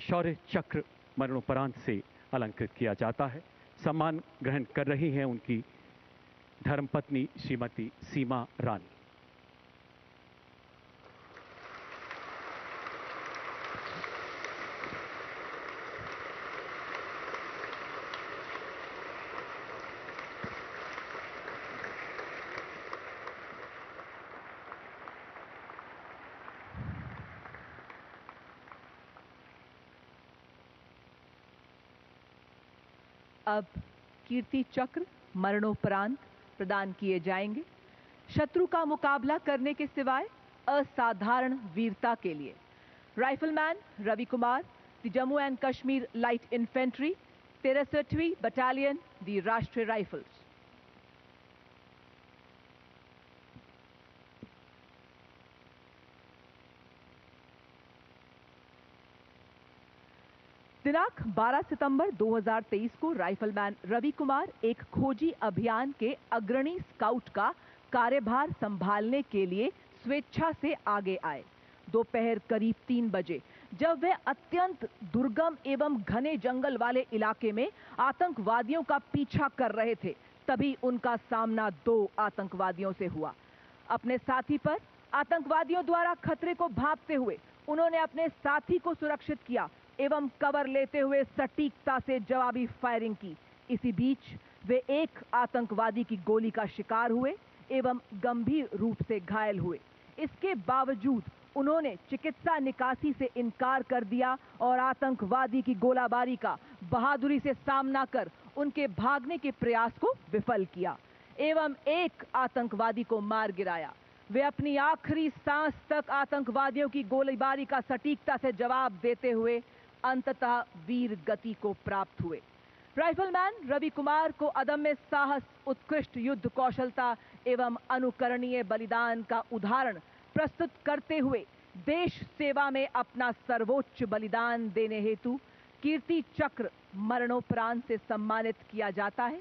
शौर्य चक्र मरणोपरांत से अलंकृत किया जाता है। सम्मान ग्रहण कर रही हैं उनकी धर्मपत्नी श्रीमती सीमा रानी। अब कीर्ति चक्र मरणोपरांत प्रदान किए जाएंगे, शत्रु का मुकाबला करने के सिवाय असाधारण वीरता के लिए। Rifleman Ravi Kumar, the Jammu and Kashmir light infantry, 63वीं बटालियन, द राष्ट्रीय राइफल्स। दिनांक 12 सितंबर 2023 को राइफलमैन रवि कुमार एक खोजी अभियान के अग्रणी स्काउट का कार्यभार संभालने के लिए स्वेच्छा से आगे आए। दोपहर करीब 3 बजे जब वे अत्यंत दुर्गम एवं घने जंगल वाले इलाके में आतंकवादियों का पीछा कर रहे थे, तभी उनका सामना 2 आतंकवादियों से हुआ। अपने साथी पर आतंकवादियों द्वारा खतरे को भांपते हुए उन्होंने अपने साथी को सुरक्षित किया एवं कवर लेते हुए सटीकता से जवाबी फायरिंग की। इसी बीच वे एक आतंकवादी की गोली का शिकार हुए एवं गंभीर रूप से घायल हुए। इसके बावजूद उन्होंने चिकित्सा निकासी से इनकार कर दिया और आतंकवादी की गोलाबारी का बहादुरी से सामना कर उनके भागने के प्रयास को विफल किया एवं एक आतंकवादी को मार गिराया। वे अपनी आखिरी सांस तक आतंकवादियों की गोलीबारी का सटीकता से जवाब देते हुए अंततः वीर गति को प्राप्त हुए। राइफलमैन रवि कुमार को अदम्य साहस, उत्कृष्ट युद्ध कौशलता एवं अनुकरणीय बलिदान का उदाहरण प्रस्तुत करते हुए देश सेवा में अपना सर्वोच्च बलिदान देने हेतु कीर्ति चक्र मरणोपरांत से सम्मानित किया जाता है।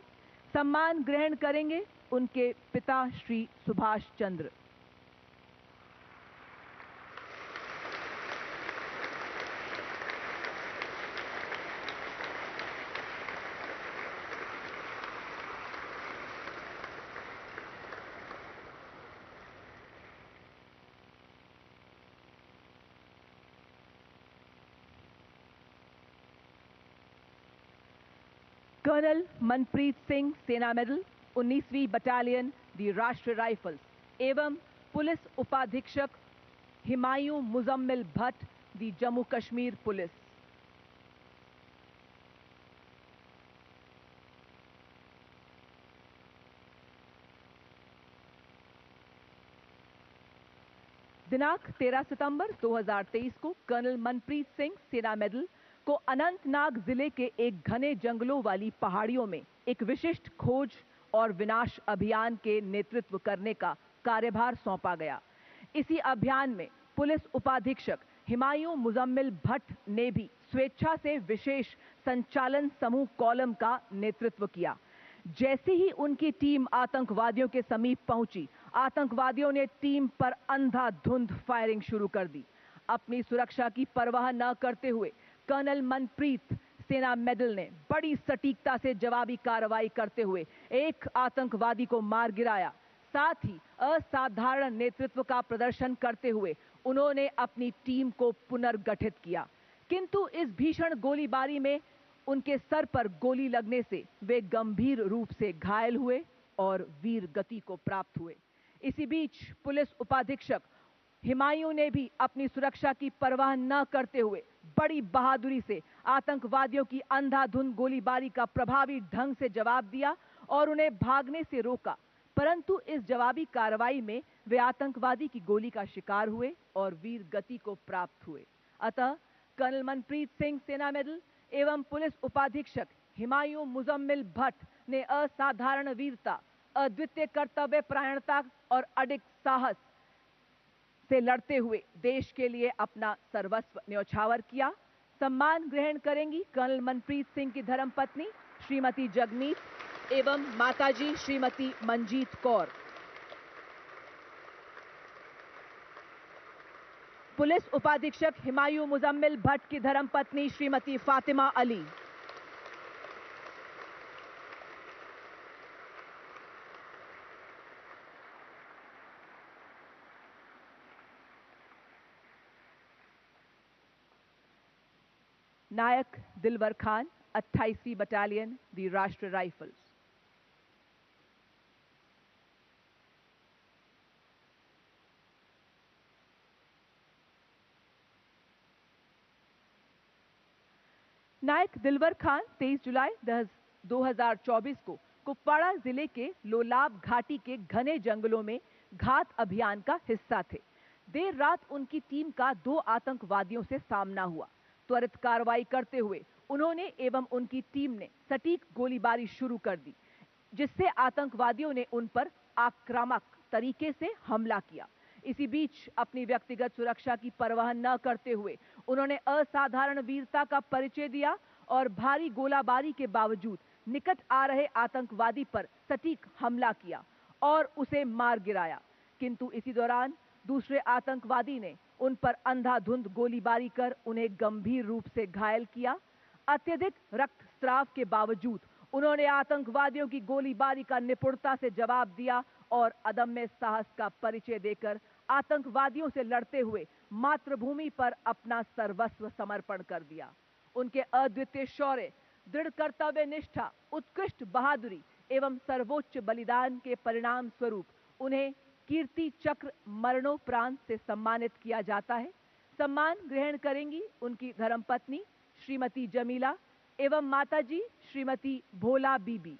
सम्मान ग्रहण करेंगे उनके पिता श्री सुभाष चंद्र। कर्नल मनप्रीत सिंह, सेना मेडल, 19वीं बटालियन, दी राष्ट्रीय राइफल्स एवं पुलिस उपाधीक्षक हिमायूं मुजम्मिल भट्ट, दी जम्मू कश्मीर पुलिस। दिनांक 13 सितंबर 2023 को कर्नल मनप्रीत सिंह, सेना मेडल, को अनंतनाग जिले के एक घने जंगलों वाली पहाड़ियों में एक विशिष्ट खोज और विनाश अभियान के नेतृत्व करने का कार्यभार सौंपा गया। इसी अभियान में पुलिस उपाधीक्षक हिमायूं मुजम्मिल भट्ट ने भी स्वेच्छा से विशेष संचालन समूह कॉलम का नेतृत्व किया। जैसे ही उनकी टीम आतंकवादियों के समीप पहुंची, आतंकवादियों ने टीम पर अंधाधुंध फायरिंग शुरू कर दी। अपनी सुरक्षा की परवाह न करते हुए कर्नल मनप्रीत, सेना मेडल, ने बड़ी सटीकता से जवाबी कार्रवाई करते हुए एक आतंकवादी को मार गिराया। साथ ही असाधारण नेतृत्व का प्रदर्शन करते हुए उन्होंने अपनी टीम को पुनर्गठित किया। किंतु इस भीषण गोलीबारी में उनके सर पर गोली लगने से वे गंभीर रूप से घायल हुए और वीर गति को प्राप्त हुए। इसी बीच पुलिस उपाधीक्षक हिमायूं ने भी अपनी सुरक्षा की परवाह न करते हुए बड़ी बहादुरी से आतंकवादियों की अंधाधुंध गोलीबारी का प्रभावी ढंग से जवाब दिया और उन्हें भागने से रोका। परंतु इस जवाबी कार्रवाई में वे आतंकवादी की गोली का शिकार हुए और वीर गति को प्राप्त हुए। अतः कर्नल मनप्रीत सिंह, सेना मेडल, एवं पुलिस उपाधीक्षक हिमायूं मुजम्मिल भट्ट ने असाधारण वीरता, अद्वितीय कर्तव्य परायणता और अडिग साहस से लड़ते हुए देश के लिए अपना सर्वस्व न्यौछावर किया। सम्मान ग्रहण करेंगी कर्नल मनप्रीत सिंह की धर्मपत्नी श्रीमती जगमीत एवं माताजी श्रीमती मंजीत कौर। पुलिस उपाधीक्षक हिमायूं मुजम्मिल भट्ट की धर्मपत्नी श्रीमती फातिमा अली। नायक दिलवर Khan, 28वीं battalion, the Rashtriya rifles. नायक दिलवर खान 23 जुलाई 2024 को कुपवाड़ा जिले के लोलाब घाटी के घने जंगलों में घात अभियान का हिस्सा थे। देर रात उनकी टीम का 2 आतंकवादियों से सामना हुआ। त्वरित कार्रवाई करते हुए उन्होंने एवं उनकी टीम ने सटीक गोलीबारी शुरू कर दी, जिससे आतंकवादियों ने उन पर आक्रामक तरीके से हमला किया। इसी बीच अपनी व्यक्तिगत सुरक्षा की परवाह न करते हुए उन्होंने असाधारण वीरता का परिचय दिया और भारी गोलाबारी के बावजूद निकट आ रहे आतंकवादी पर सटीक हमला किया और उसे मार गिराया। किंतु इसी दौरान दूसरे आतंकवादी ने उन पर अंधाधुंध गोलीबारी कर उन्हें गंभीर रूप से घायल किया। अत्यधिक रक्तस्राव के बावजूद उन्होंने आतंकवादियों की गोलीबारी का निपुणता से जवाब दिया और अदम्य साहस का परिचय देकर आतंकवादियों से लड़ते हुए मातृभूमि पर अपना सर्वस्व समर्पण कर दिया। उनके अद्वितीय शौर्य, दृढ़ कर्तव्य निष्ठा, उत्कृष्ट बहादुरी एवं सर्वोच्च बलिदान के परिणाम स्वरूप उन्हें कीर्ति चक्र मरणोपरांत से सम्मानित किया जाता है। सम्मान ग्रहण करेंगी उनकी धर्मपत्नी श्रीमती जमीला एवं माताजी श्रीमती भोला बीबी।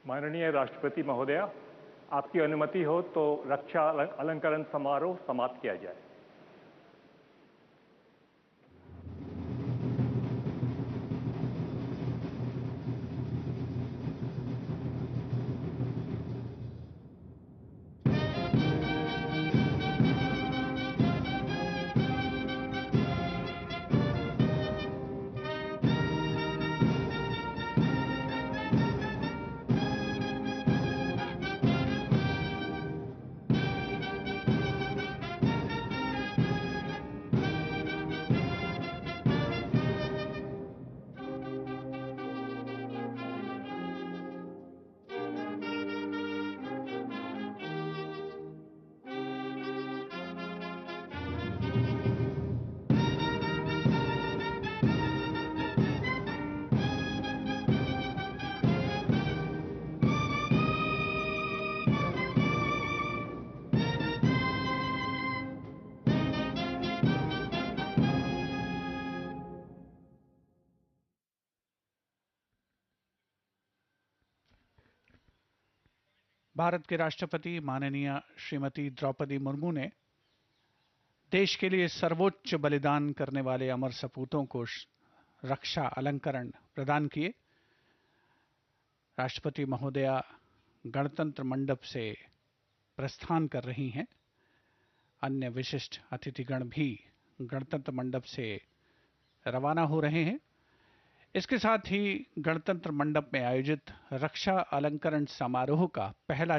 माननीय राष्ट्रपति महोदया, आपकी अनुमति हो तो रक्षा अलंकरण समारोह समाप्त किया जाए। भारत के राष्ट्रपति माननीय श्रीमती द्रौपदी मुर्मू ने देश के लिए सर्वोच्च बलिदान करने वाले अमर सपूतों को रक्षा अलंकरण प्रदान किए। राष्ट्रपति महोदया गणतंत्र मंडप से प्रस्थान कर रही हैं। अन्य विशिष्ट अतिथिगण भी गणतंत्र मंडप से रवाना हो रहे हैं। इसके साथ ही गणतंत्र मंडप में आयोजित रक्षा अलंकरण समारोह का पहला